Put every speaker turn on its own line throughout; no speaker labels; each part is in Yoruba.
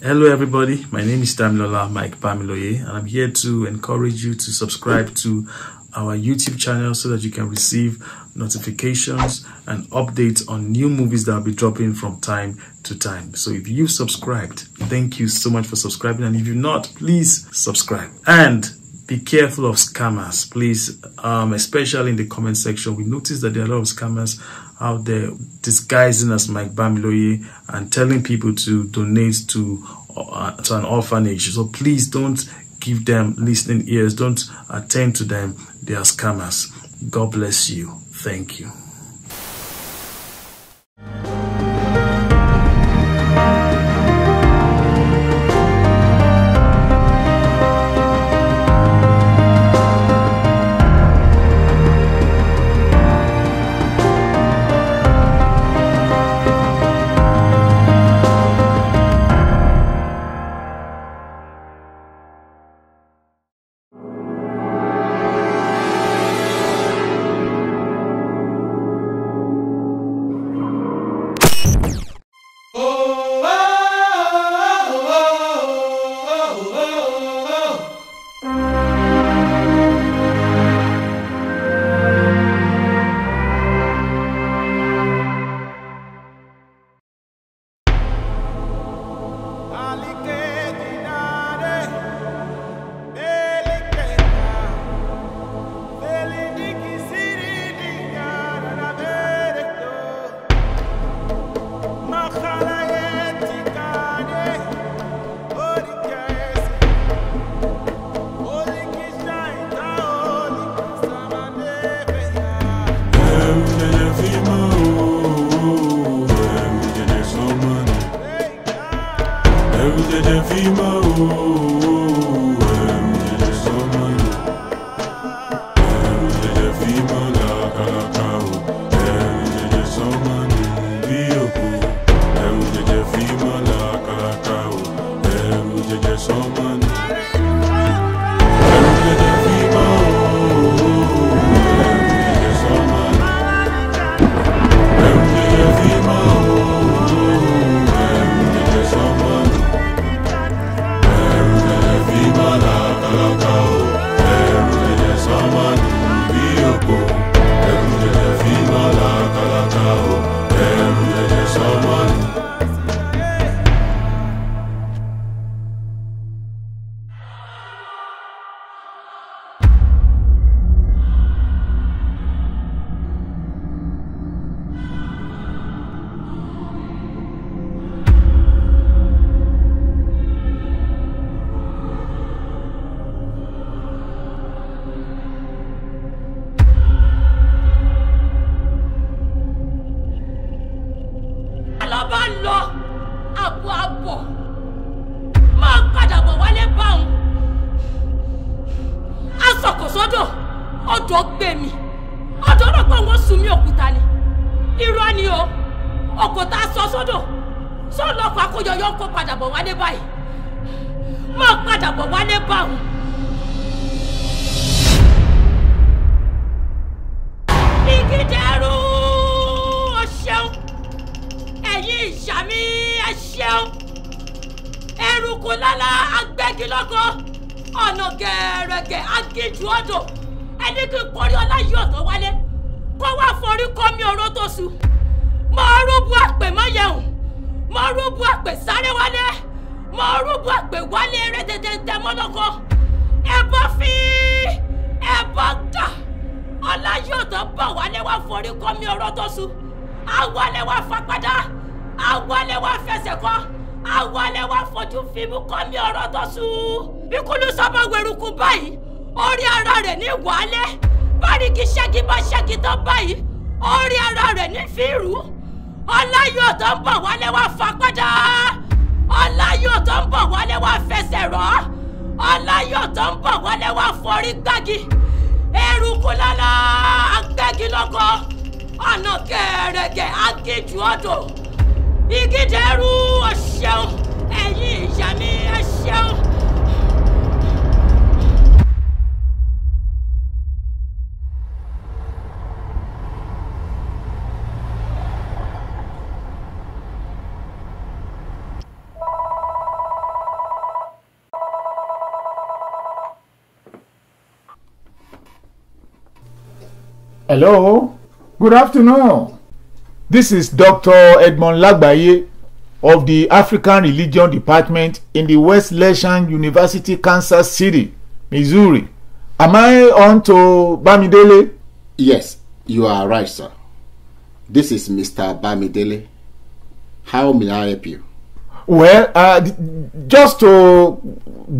Hello everybody, my name is Damilola Mike Bamiloye, and I'm here to encourage you to subscribe to our YouTube channel so that you can receive notifications and updates on new movies that I'll be dropping from time to time. So if you've subscribed, thank you so much for subscribing, and if you're not, please subscribe. And be careful of scammers, please, especially in the comment section. We noticed that there are a lot of scammers out there disguising as Mike Bamiloye and telling people to donate to an orphanage. So please don't give them listening ears. Don't attend to them. They are scammers. God bless you. Thank you.
Hello. Good afternoon. This is Dr. Edmond Lagbaye of the African Religion Department in the West Leshan University, Kansas City, Missouri. Am I on to Bamidele?
Yes, you are right, sir. This is Mr. Bamidele. How may I help you?
Well, just to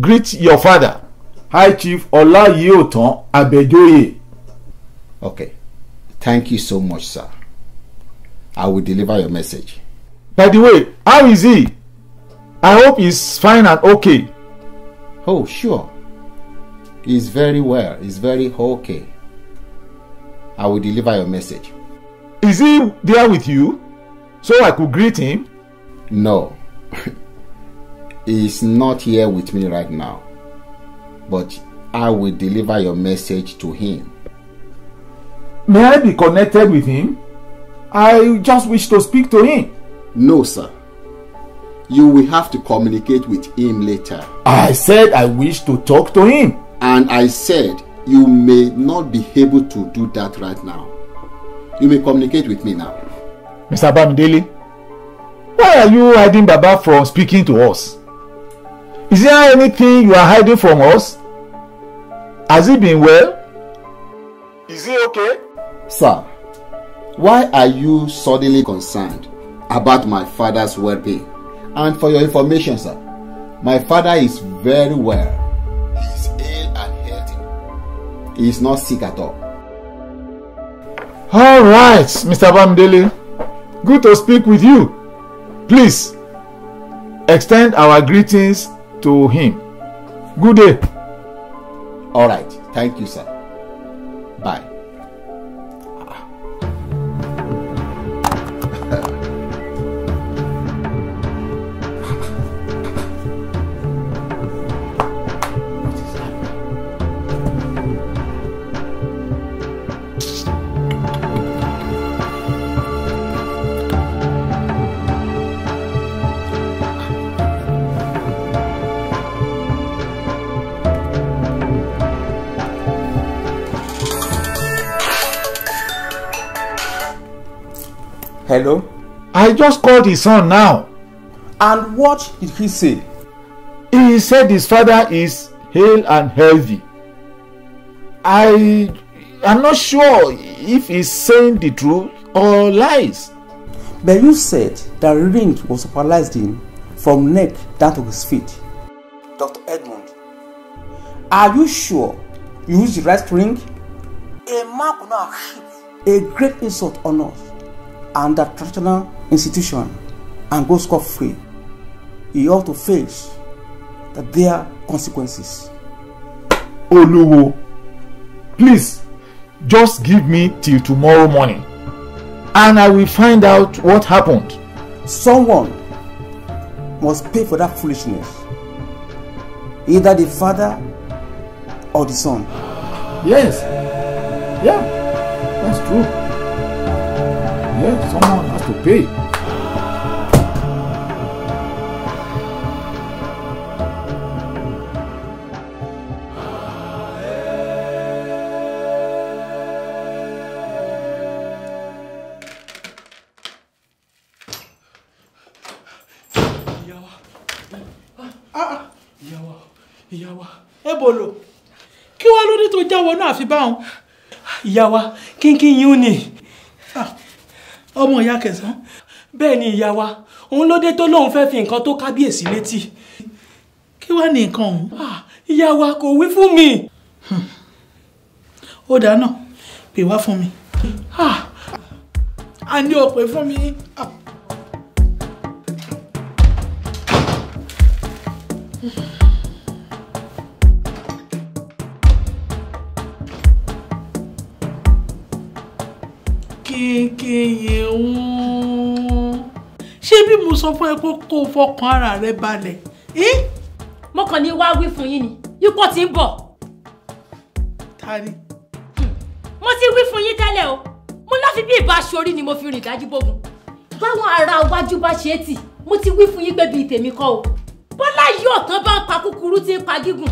greet your father, High Chief Olayiyotan Abejoye.
Okay. Thank you so much, sir. I will deliver your message.
By the way, how is he? I hope he's fine and okay.
Oh, sure. He's very well. He's very okay. I will deliver your message.
Is he there with you? So I could greet him?
No. He's not here with me right now. But I will deliver your message to him.
May I be connected with him? I just wish to speak to him.
No, sir. You will have to communicate with him later.
I said I wish to talk to him.
And I said you may not be able to do that right now. You may communicate with me now.
Mr. Bamidele, why are you hiding Baba from speaking to us? Is there anything you are hiding from us? Has he been well? Is he okay?
Sir, why are you suddenly concerned about my father's well-being? And for your information, sir, my father is very well. He is hale and healthy. He is not sick at all.
All right, Mr. Bamidele. Good to speak with you. Please, extend our greetings to him. Good day.
All right. Thank you, sir. Bye.
Hello?
I just called his son now.
And what did he say?
He said his father is hale and healthy. I am not sure if he's saying the truth or lies.
But you said the ring was paralyzed him from neck down to his feet. Dr. Edmond, are you sure you used the right ring? A man could not heap a great insult on us and that traditional institution and go scot-free. He ought to face their consequences.
Oluwo, please just give me till tomorrow morning and I will find out what happened.
Someone must pay for that foolishness. Either the father or the son.
Yes. Yeah, that's true. Yeah, someone has to pay.
Ìyàwó ebolo kí wá lóde tó jáwọ́ náà fi báwọn ìyàwó kínkín yín ni ọmọ ìyá kẹsàn bẹ́ẹ̀ ni ìyàwó òun lóde tó lóun fẹ́ fi nǹkan tó kábíyèsí létí kí wá ní nǹkan òun ìyàwó kò wí fún mi ó dáná pè wá fún mi a ní ó pè fún mi. Kínkín ṣé bí mo sọ fún ẹ pé kó fọkàn ara rẹ balẹ̀.
Mo kàn ní wá wí fún yín ni ipò tí ń bọ̀.
Tani.
Mo ti wí fún yín tẹ́lẹ̀ o mo láfi bí ìbá aṣorí ni mo fi rìn dájú bógun báwọn ará iwájú bá ṣe é tì mo ti wí fún yín pé bíi tèmi kọ́ o bọ́lá yìí ọ̀tán bá ń pa kúkúrú tí ń pa gígùn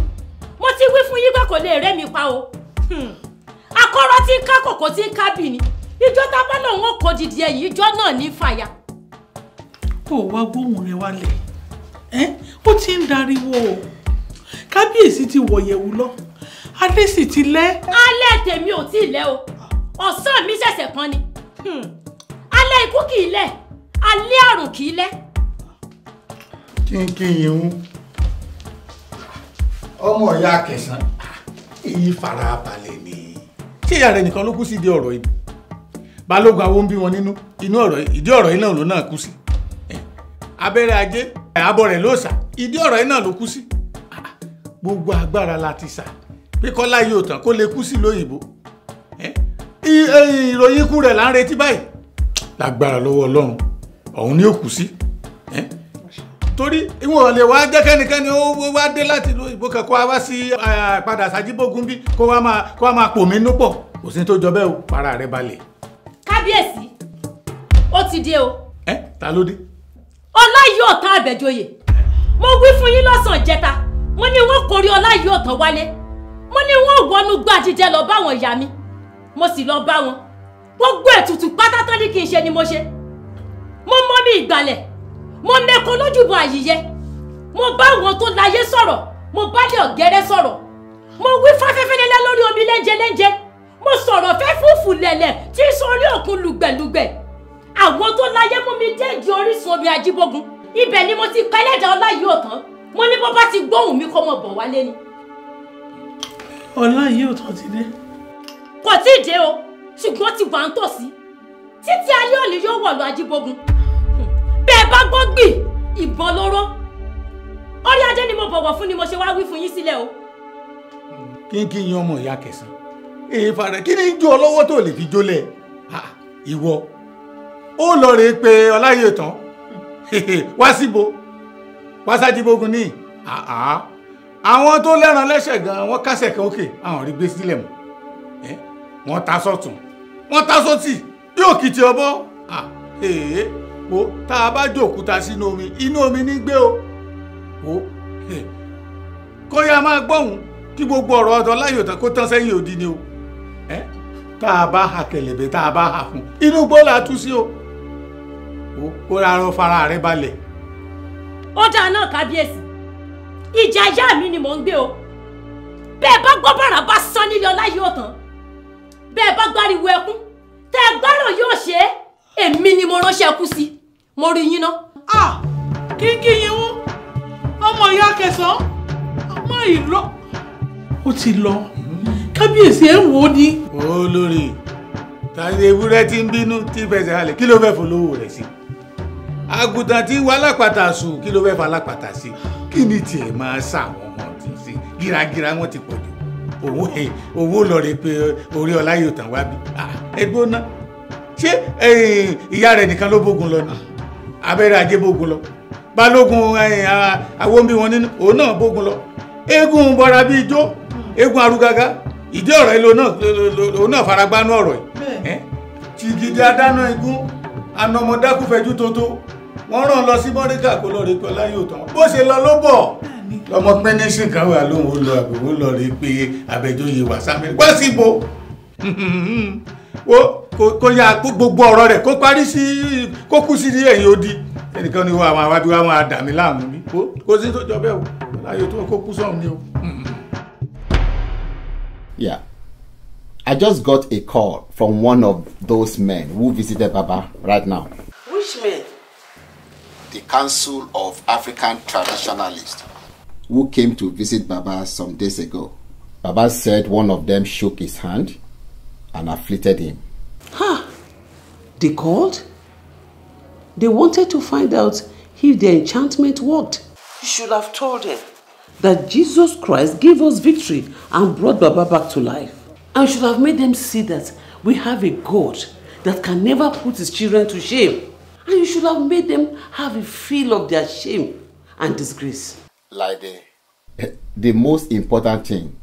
mo ti wí fún yín pé kò lè rẹ́ mi pa o akọ́rọ́ tí ń ká kòkó tí ń ká bì ní ìjọ tá a bá lòun ó kó dìdí ẹ̀yìn ìjọ náà ní fàyà.
kó o wá gbóhùn rẹ wálẹ̀ ó ti ń dariwo o kábíyèsí ti wọ̀yẹ̀wù lọ alẹ́ sì ti lẹ́.
alẹ́ tèmi ò tí ì lẹ́ o ọ̀sán mi ṣẹ̀ṣẹ̀ kan ni alẹ́ ikú kì í lẹ́ alẹ́ àrùn kì í lẹ́.
kínkín yìí ń ọmọ ìyá Kẹsàn èyí fara balẹ̀ ni ṣé ìyá rẹ nìkan ló kú sí ìdí ọ̀rọ̀ yìí balógun àwọn ń bí wọn nínú inú ọ̀rọ̀ ìdí ọ̀rọ̀ yìí náà ló náà kú sí abẹ́rẹ́ ajé àbọ̀ rẹ̀ ló sà ìdí ọ̀rọ̀ yìí náà ló kú sí gbogbo agbára la ti sà pé kọ́lá yóò tán kó lè kú sí lóyìnbó ìròyìn ikú rẹ̀ là ń retí báyìí lágbára lọ́wọ́ Ọlọ́run ọ̀hún ni ó kú sí torí ìwọ̀n lè wá jẹ́ kẹ́nikẹ́ni ó wá dé láti lóyìnbó kan kó wá sí padà Ṣàjíbógun bí kó wá máa pò mí núpọ̀ kò sí tó jọ bẹ́ẹ̀ o para rẹ̀ balẹ̀.
kábíyèsí ó ti dé o.
ta ló dé.
Ọláyíọ̀tán Àbẹ̀joyè mo wí fún yín lọ́sàn-án jẹta mo ní wọ́n kórè Ọláyíọ̀tán wálé mo ní wọ́n wọnú gbàjíjẹ lọ bá wọn ìyá mi mo sì lọ bá wọn gbogbo ètùtù pátá tán ní kí n ṣe ni mo ṣe mo mọ́ mi ìgbàlẹ̀ mo mẹ́kọ lójúbọ àyíyẹ mo bá àwọn tó láyé sọ̀rọ̀ mo bá lé ọ̀gẹ́rẹ́ sọ̀rọ̀ mo wí fáfẹ́fẹ́ lẹ́lẹ́ lórí omi lẹ́ńjẹ mo sọ̀rọ̀ fẹ́ fúfú lẹ̀lẹ̀ tí sórí òkun lùgbẹ̀lùgbẹ̀ àwọn tó láyé mú mi dé di orísun omi Ajíbógun ibẹ̀ ni mo ti pẹ́lẹ́dà Ọláyíọ̀tán mo ní bó bá ti gbóhùn mi kó mọ̀ bọ̀ wálé ni.
Ọláyíọ̀tán ti dé.
kò tí ì dé o ṣùgbọ́n ti wà ń tòsí títí ayé òní yóò wọ̀ lọ Ajíbógun bẹ́ẹ̀ bá gbọ́ gbì ìbọn lóró orí adé ni mo bọ̀wọ̀ fún ni mo ṣe wá wí fún yín sílẹ̀ o.
kínkín yan ọmọ ìyá Kẹsàn èèfà rẹ kí ni jó ọ lọ́wọ́ tó lè fi jólẹ̀ ìwọ ó lọ rè pé Ọláyíọ̀tán wá síbo wá Ṣàjíbógun ní àwọn tó lẹ́ran lẹ́sẹ̀ gan wọ́n kásẹ̀ kan òkè àwọn rí gbé sílẹ̀ mọ́ wọ́n ta sọ́tún wọ́n ta sọ́tì bí òkìtì ọbọ̀ wo tá a bá jòkúta sínú omi inú omi ní gbé o wo kó yá máa gbọ́hùn kí gbogbo ọ̀rọ̀ ọ̀dọ̀ Ọláyíọ̀tán kó tán sẹ́yìn òdì ni o tá a bá ha kẹ̀lẹ̀bẹ̀ tá a bá ha fún inú gbọ́ la tú sí o kó rárá fara rẹ balẹ̀.
ó dáa náà kábíyèsí ìjà ìyá mi ni mò ń gbé o bẹ́ẹ̀ bá gbọ́ bàrà bá sán nílé Ọláyíọ̀tán bẹ́ẹ̀ bá gbáriwo ẹkún tẹ́ ẹ gbárò yóò ṣe é èmi ni mo ránṣẹ́ kú sí mo rí yín ná.
kínkín yín wú ọmọ ìyá Kẹsàn ọmọ ìlọ ó ti lọ kábíyèsí ẹ̀ ń wò ó ní.
olórí tàbí ewúrẹ́ tí ń bínú tí fẹsẹ̀ halẹ̀ kí ló fẹ́ fọlọ́wọ́ rẹ̀ sí àgùntàn tí wà lápàtà sùn kí ló fẹ́ fà lápàtà sí kí ni tiẹ̀ máa ṣàwọn ọmọ tí sí gírágírá wọn ti pọ̀ jù owó lọ rè pé orí Ọláyíọ̀tán wá bí ẹgbẹ́ náà ṣé ìyá rẹ̀ nìkan ló bógun lọ ni abẹ́rẹ́ ajé bógun lọ balógun àwọn bí wọn nínú òun náà bógun lọ eégún bọra bíi ijó eégún arúgágá ìdí ọ̀rọ̀ yìí òun náà faragbánú ọ̀rọ̀ yìí tìgìdì adáná igun anamọ̀dákùfẹ́jú tótó wọ́n rán lọ sí mọ́ríkà kó lọ rí pé Ọláyíọ̀tán bó ṣe lọ ló bọ̀ lọmọ pẹ́ẹ́nẹ́sì kan wà lóhùn ó lọ àbẹ̀wò lọ rí pé Àbẹ̀joyè wà sámi wá síbo kó yá gbogbo ọ̀rọ̀ rẹ̀ kó parí sí kó kú sí ẹ̀yìn odi ẹnìkan ni àwọn àwádìí wa máa dà mí láàmú bí kó sí tó jọ bẹ́ẹ̀ o Ọláyíọ̀tán kó kú sọ̀hún ni o.
Yeah, I just got a call from one of those men who visited Baba right now.
Which men?
The Council of African Traditionalists who came to visit Baba some days ago. Baba said one of them shook his hand and afflicted him.
They called? They wanted to find out if the enchantment worked. You should have told them that Jesus Christ gave us victory and brought Baba back to life. And you should have made them see that we have a God that can never put his children to shame. And you should have made them have a feel of their shame and disgrace.
Like the most important thing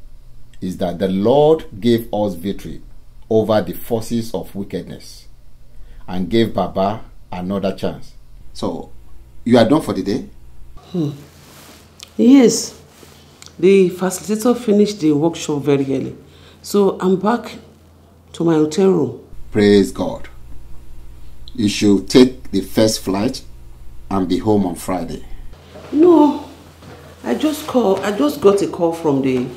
is that the Lord gave us victory over the forces of wickedness and gave Baba another chance. So, you are done for the day?
Yes. The facilitator finished the workshop very early. So I'm back to my hotel room.
Praise God. You should take the first flight and be home on Friday.
No, I just got a call from the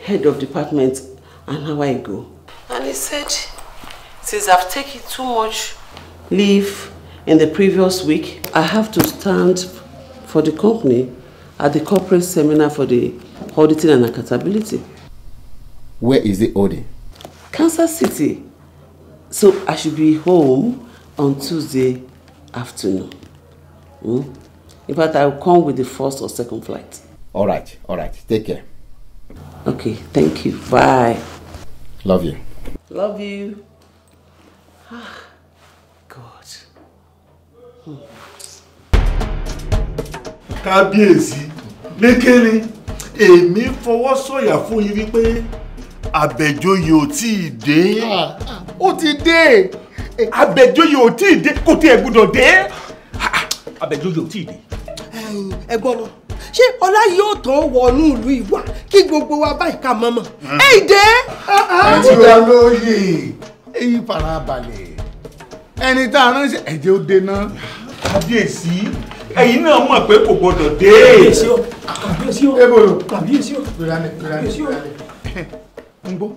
head of department an hour ago. And he said, since I've taken too much leave in the previous week, I have to stand for the company at the corporate seminar for the auditing and accountability.
Where is the audit?
Kansas City. So I should be home on Tuesday afternoon. In fact, I'll come with the first or second flight.
All right. Take care.
Okay, thank you. Bye.
Love you.
Love you. God.
Kábíyèsí, lékèrè, èmi fọwọ́ sọ̀yà fún yín wípé Àbẹ̀joyè ò tíì dé.
Ó ti dé.
Àbẹ̀joyè ò tíì dé, kò tí ẹ gbọ́dọ̀ dé. Àbẹ̀joyè ò tíì dé.
Ẹ̀gbọ́n lọ, ṣé ọlá yóò tó wọnú ìlú ìwà kí gbogbo wa báyìí ká mọ́mọ́? Èdè.
Àti olóyè, èyí farabalẹ̀. Ẹni tá a ránṣẹ́ ẹ̀jẹ̀ ó dé náà.
Kábíyèsí, ẹ̀yin náà mọ̀ pé kò gbọ́dọ̀ dé.
Kábíyèsí o.
Ebolo.
Kábíyèsí o.
Kábíyèsí o. Ń gbọ́,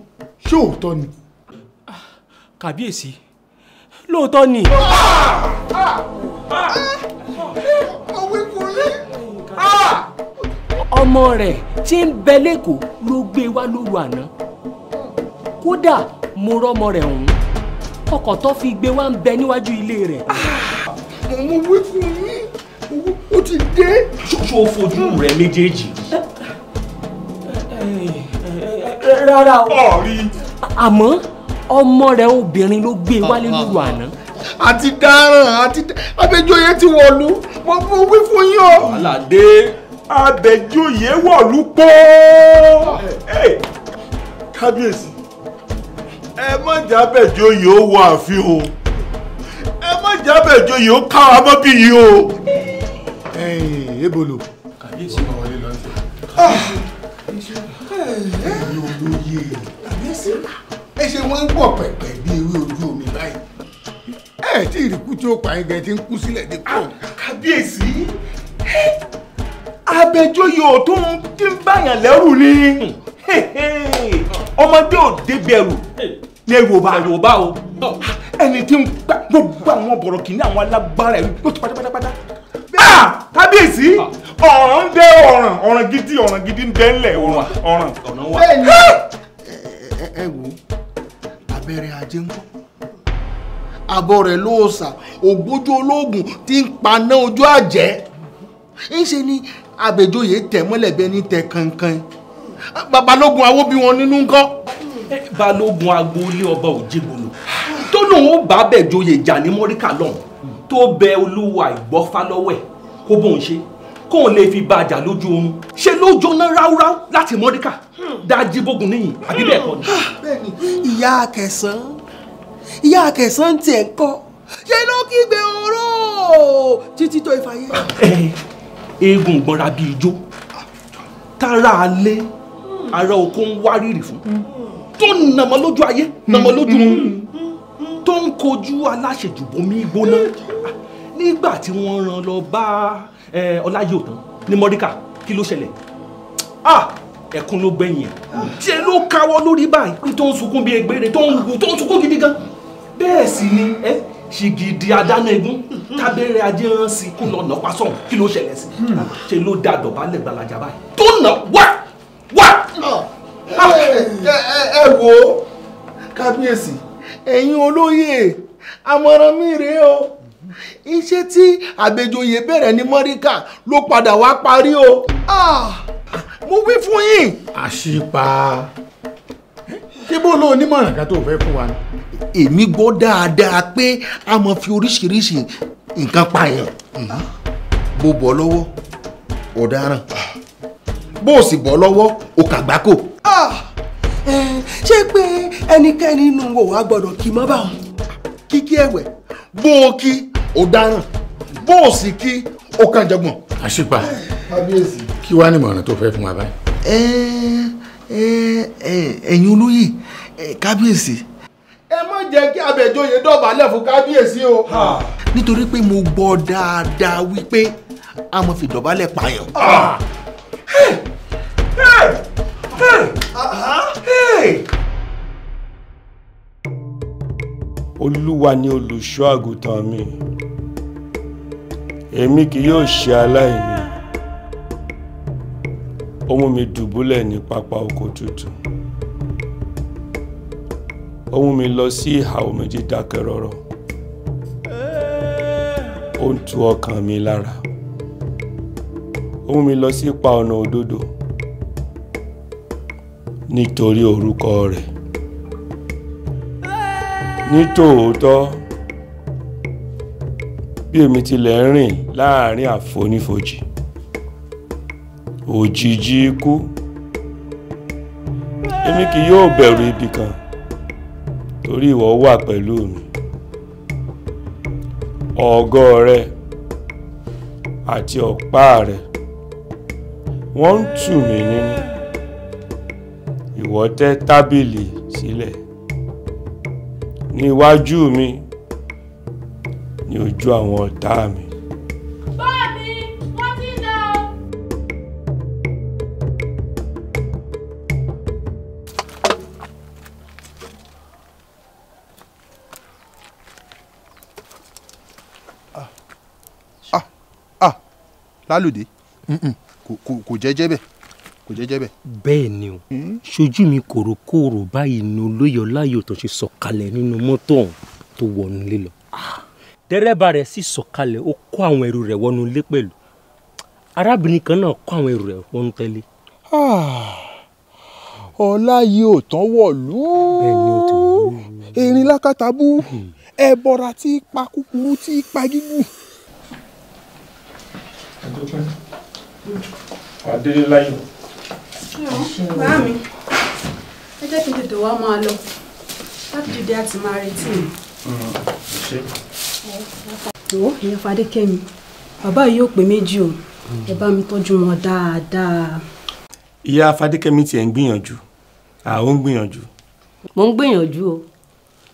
ṣé òótọ́ ni?
Kábíyèsí, lóòótọ́ ni. Ọmọ rẹ̀ tí ń bẹ lẹ́kọ̀ọ́ ló gbé wá lóru àná. Kódà mo rọ́mọ rẹ̀ ọ̀hún. Ọkọ̀ tó fi gbé wá ń bẹ níwájú ilé rẹ̀.
Mo wí fún yín, ó ti dé.
Ṣoṣo fojú rẹ̀ méjèèjì.
Rárá o.
Ọ̀rí.
Àmọ́ ọmọ rẹ̀ obìnrin ló gbé wálé lóru àná.
Àti dáràn, Àbẹ̀joyè ti wọ̀lú. Mo wí fún yín o.
Aládé, Àbẹ̀joyè wọ̀lú pọ̀. Kábíyèsí, ẹ má jẹ́ Àbẹ̀joyè ó wọ ààfin o. Ẹ má jẹ́ Àbẹ̀joyè ó ká wa mọ́ bí yìí o.
Ebolo.
Kábíyèsí
máa wọlé lọ́sẹ̀. Ẹ̀yin olóye. Ẹ ṣe wọ́n ń pọ̀ pẹ̀pẹ̀ bí ewé ojú omi báyìí. Ẹ tí ìrìkú tí ó pa ẹgẹ tí ń kú sílẹ̀ dé pọ̀.
Kábíyèsí, Àbẹ̀joyè ò tó ń tí ń báyàn lẹ́rù ni. Ọmọdé ò débi ẹrù ní Yorùbá o. Ẹni tí ń gbà gbogbo àwọn bọ̀rọ̀ kìíní àwọn alágbára ẹ̀rù ló ti pátápátá. Kábíyèsí, ọ̀ràn ń dé ọ̀ràn gidi ń dé ńlẹ̀ ọ̀ràn wà.
Bẹ́ẹ̀ni ẹ wò abẹ́rẹ́ ajé ń kọ́. Àbọ̀ rẹ̀ ló sà ògbójú ológun tí ń paná ojú àjẹ́. Ńṣe ni Àbẹ̀joyè tẹ̀ mọ́lẹ̀ bẹ́ẹ̀ ní tẹ̀ kankan. Babalógun awó bí wọn nínú ńkọ́.
Balógun agboolé ọba Òjègbòlò tó lóun ó bá Àbẹ̀joyè jà ní Mọ́ríkà lọ́hùn tó bẹ olúwa ìgbọ́fá lọ́wọ́ ẹ̀ kó bóun ṣe kóun lè fi bá a jà lójú oorun ṣe ló jóná ráúráú láti Mọ́ríkà dájí bógun níyìn àbí bẹ́ẹ̀ kọ́ ni.
Bẹ́ẹ̀ni, ìyá Àkẹ̀sán tiẹ̀ ń kọ́ ṣe ló kígbe oró títí tó ìfàyè.
Eégún gbọ́nra bíi ijó tára alẹ́ ara oko ń wárìrì fún tó nàmọ́ lójú ayé nàmọ́ lójú oorun tó ń kojú aláṣejù bomi gbóná nígbà tí wọ́n rán lọ bá Ọláyọ̀tán ní Mọ́ríkà kí ló ṣẹlẹ̀ ẹkún ló gbẹ̀yìn ẹ̀ ṣe ló káwọ́ lórí báyìí tó ń sunkún bí egbére tó ń sunkún gidi gan bẹ́ẹ̀ sì ni ṣìgìdì adáná egun tábẹ́rẹ́ ajé rán sí kó lọ nà pásọ̀ kí ló ṣẹlẹ̀ sí ṣe ló dá dọ̀bálẹ̀ gbalaja báyìí tó nà wá.
Ẹ wo Kábíyèsí, ẹ̀yin olóyè, àmọ̀ràn mi rèé o. Iṣẹ́ tí Àbẹ̀joyè bẹ̀rẹ̀ ní Mọ́ríkà ló padà wá parí o. Mo wí fún yín. Àṣìpa. Ṣé bó ló onímọ̀ràn kan tó fẹ́ fún wa ni? Èmi gbọ́ dáadáa pé a máa fi oríṣiríṣi nǹkan pààyàn. Bó bọ́ lọ́wọ́ ọ̀daràn, bó o sì bọ́ lọ́wọ́ o kàgbákò.
Ṣé pé ẹnikẹ́ni nínú wo wá gbọ́dọ̀ kí mọ́ báwọn?
Kíkí ẹ̀wẹ̀, bó o kí ọ̀daràn, bó o sì kí o kàn jọgbọ̀n. Àṣìpa. Kábíyèsí. Kí wá ní ìmọ̀ràn tó fẹ́ fún wa báyìí? Ẹ̀yin olóyè, Kábíyèsí,
ẹ má jẹ́ kí Abẹ́joyè dọ̀bálẹ̀ fún kábíyèsí o. nítorí pé mo gbọ́ dáadáa wípé a mọ̀ fi dọ̀bálẹ̀ pààyàn.
Olúwa ni olùṣọ́ àgùntàn mi, èmi kì yóò ṣe aláìní. Ó mú mi dùbúlẹ̀ ní pápá oko tútù, ó mú mi lọ sí ìhà omi dídákẹ́ rọ́rọ́, ó ń tu ọkàn mi lára, ó mú mi lọ sí ipa ọ̀nà òdodo nítorí orúkọ rẹ̀. Nítòótọ́ bí èmi tilẹ̀ ń rìn láàrin àfonífojì òjìji ikú, èmi kì yóò bẹ̀rù ibi kan, torí ìwọ wà pẹ̀lú mi. Ọ̀gọ́ rẹ àti ọ̀pá rẹ wọ́n ń tù mí nínú. Ìwọ tẹ́ tábìlì sílẹ̀ ní iwájú mi ní ojú àwọn ọ̀tá mi.
Báàmí, wọ́n ti dà o.
Lálùdé kò jẹ́jẹ́ bẹ́ẹ̀, kò jẹ́jẹ́ bẹ́ẹ̀.
bẹ́ẹ̀ ni o ṣojú mi kòròkòrò báyìí ni olóyè Ọláyọ̀ tó ṣe sọ̀kalẹ̀ nínú mọ́tò ọ̀hún tó wọnú ilé lọ. dẹ́rẹ́bà rẹ̀ sì sọ̀kalẹ̀ ó kó àwọn ẹrù rẹ̀ wọnú ilé pẹ̀lú. arábìnrin kan náà kó àwọn ẹrù rẹ̀ wọnú tẹ̀lé.
Ọláyọ̀ ò tán wọ̀lú. erin lákàtàbú ẹbọra tí pa kúkúrú tí pa gígùn.
Adélé láyọ̀.
Bàá mi, ẹ jẹ́ kí n tètè wá máa lọ láti dìde àti máa retí mi. Ó ìyẹn Fadékẹ́mi, bàbá yìí yóò pé méjì o, ẹ bá mi tọ́jú wọn dáadáa.
Ìyá Fadékẹ́mi tiẹ̀ ń gbìyànjú, àwọn ń gbìyànjú.
Mo ń gbìyànjú o,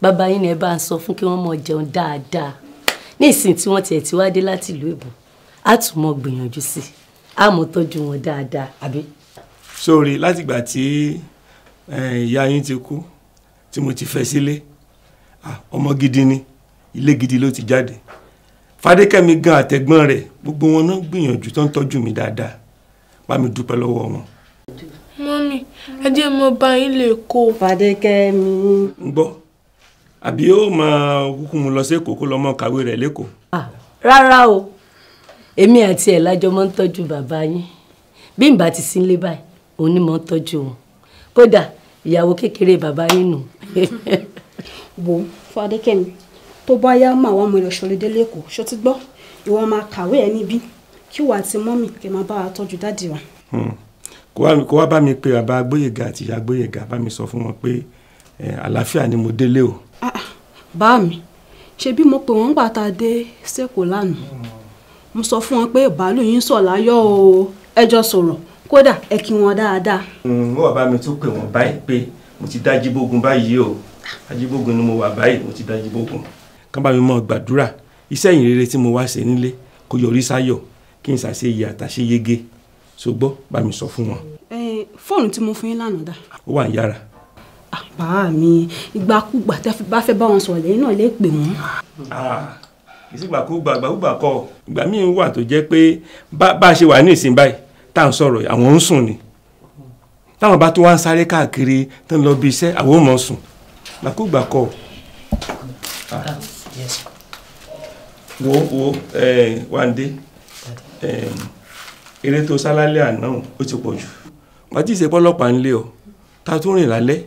bàbá yín ni ẹ bá ń sọ fún kí wọ́n mọ̀ jẹun dáadáa. Ní ìsìn tí wọ́n tiẹ̀ ti wá dé láti ìlú Èbó, á tún mọ̀ gbìyànjú sí i, á mọ̀ tọ́jú wọn dáadáa, àbí?
Sórí látìgbà tí ìyá yín ti kú tí mo ti fẹ́ sílé, ọmọ gidi ni, ilé gidi ló ti jáde. Fadékẹ́mi gan àtẹ̀gbọ́n rẹ̀ gbogbo wọn náà gbìyànjú tó ń tọ́jú mi dáadáa, bá mi dúpẹ́ lọ́wọ́ wọn.
Mọ́mí, ẹ jẹ́ mo bá yín lè kó.
Fadékẹ́mi.
ń gbọ́ àbí ó máa kúkú mu lọ sí Èkó kó lọ mọ kàwé rẹ̀ lẹ́kọ̀ọ́.
Rárá o, èmi àti ẹ̀ lájọ máa ń tọ́jú bàbá yín. Bí n bá ti sí nílé báyìí, òun ni mo ń tọ́jú wọn. Kódà ìyàwó kékeré bàbá yín nù.
Wo Fadékẹ́mi, tó bá yá máa wá mo lọ ṣọlẹ́dẹ́ lẹ́kọ̀ọ́, ṣó ti gbọ́? Ìwọ máa kàwé ẹ níbí kí wàá ti mọ́mì kí máa bá wa tọ́jú dádì wa.
Kó wá bá mi pé bàbá Gbóyèga àti ìyá Gbóyèga bá mi sọ fún wọn pé àlàáfíà ni mo délé o.
Bá mi ṣe bí mo pè wọ́n gbà tá a dé sẹ́kọ̀ọ́ lánàá, mo sọ fún wọn pé bàálù yín sọ̀ láyọ̀ o, ẹjọ́ sọ̀rọ̀ kódà ẹ kí wọn dáadáa.
Mo wà bá mi tún pè wọ́n báyìí pé mo ti dá Ajíbógun báyìí o, Ajíbógun ni mo wà báyìí, mo ti dá Ajíbógun. Kán bá mi mọ gbàdúrà iṣẹ́ ìyìn rere tí mo wá ṣe nílé kó yọrí sáyọ̀ kí n ṣàṣeyẹ àtàṣe yege ṣùgbọ́n bá mi sọ fún wọn.
Fóònù tí mo fún yín lánàá dà.
Ó wà ní yàrá.
Bàá mi ìgbàkúgbà tẹ́ bá fẹ́ bá wọn sọ̀rọ̀ lẹ́yìn náà lè pè wọ́n.
Kì í sí ìgbàkúgbà kọ́ ìgbà míì wà tó jẹ́ pé bá a ṣe wà ní ìsìn báyìí tá à ń sọ̀rọ̀ àwọn ń sùn ni táwọn bá tó wá ń sáré káàkiri tó ń lọ bí iṣẹ́ àwọn ò mọ̀ sùn ìgbàkúgbà kọ́. wo Wándé eré tó sálálẹ̀ àná ó ti pọ̀ jù wọ́n ti ṣe pọ́lọ́pàá ńlé ọ ta tó rìn lálẹ́.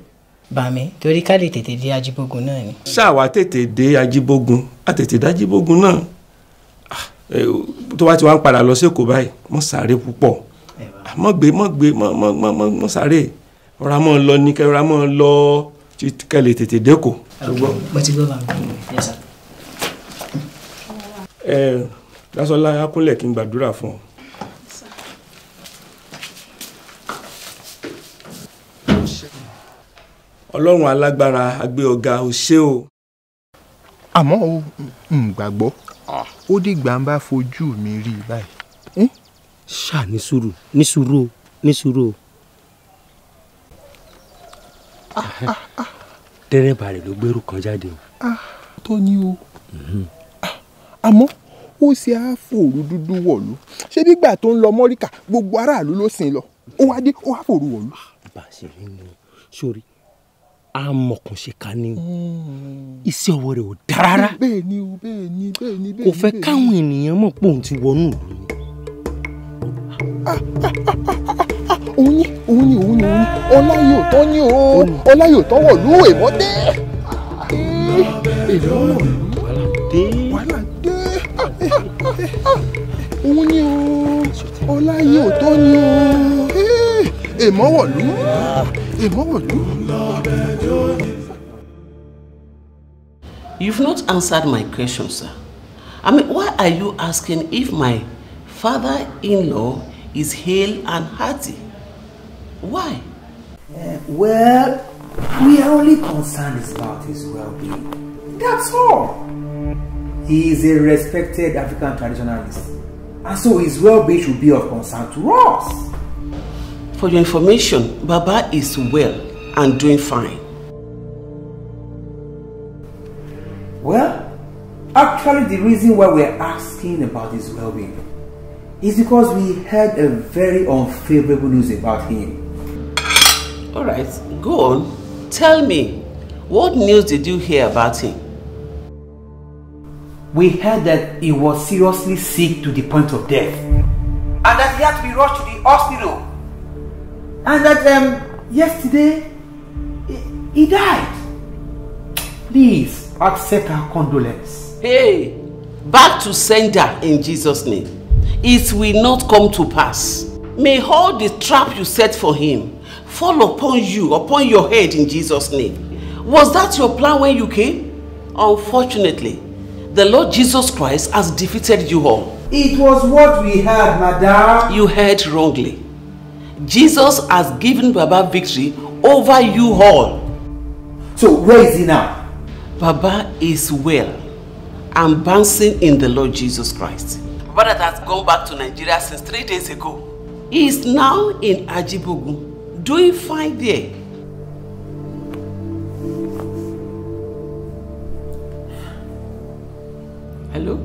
Bàmí torí ká lè tètè dé Ajíbógun náà ni.
ṣáwa tètè dé Ajíbógun a tètè dé Ajíbógun náà tó wá ti wá ń padà lọ sẹ́kọ̀ọ́ báyìí mọ́ sáré púpọ̀ mọ́ sáré ọ̀rá mọ́ lọ ní kẹ́rọ̀rá mọ́ lọ kẹ́lẹ̀ tètè dẹ́kọ̀.
mo ti gbọ́ Bàmí. Yes sir.
Dásọ́lá akúnlẹ̀ kí n gbàdúrà fún ọ. ọlọ́run alágbára agbé ọ̀gá ò ṣe o.
àmọ́ o gbàgbọ́ ó dìgbà ń bá fojú mi rí báyìí.
ṣáà ní sùúrù o. dẹ́rẹ́bà rẹ̀ ló gbẹ́rù kan jáde o.
tó ní o àmọ́ ó ṣe àfòrú dúdú wọ̀lú ṣé nígbà tó ń lọ mọ́ríkà gbogbo aráàlú ló sìn lọ ó wá dé ó àfòrú wọ̀lú.
bá a ṣe rí nu sórí amọ̀kànṣe ní iṣẹ́ ọwọ́ rẹ̀ ò dára rárá.
bẹ́ẹ̀ ni.
kò fẹ́ káwọn ènìyàn mọ̀ pé òun ti wọnú ìlú ni.
òun ni ọlá yóò tán ní o ọlá yóò tán wọ̀lú èmọ́dé. wàhálà dé òun ni o ọlá yóò tán ní o èmọ́wọ̀lú.
You've not answered my question, sir. I mean, why are you asking if my father-in-law is hale and hearty? Why?
Well, we are only concerned about his well-being. That's all. He is a respected African traditionalist, and so his well-being should be of concern to us.
For your information, Baba is well and doing fine.
Well, actually the reason why we are asking about his well-being is because we heard a very unfavorable news about him.
All right, go on. Tell me, what news did you hear about him?
We heard that he was seriously sick to the point of death, and that he had to be rushed to the hospital, and that yesterday he died. Please accept our condolence.
Hey, back to sender in Jesus' name. It will not come to pass. May all the trap you set for him fall upon you, upon your head in Jesus' name. Was that your plan when you came? Unfortunately, the Lord Jesus Christ has defeated you all.
It was what we heard, madam.
You heard wrongly. Jesus has given Baba victory over you all.
So where is he now?
Baba is well and bouncing in the Lord Jesus Christ. Baba that has gone back to Nigeria since 3 days ago. He is now in Ajibogun, doing fine there. Hello?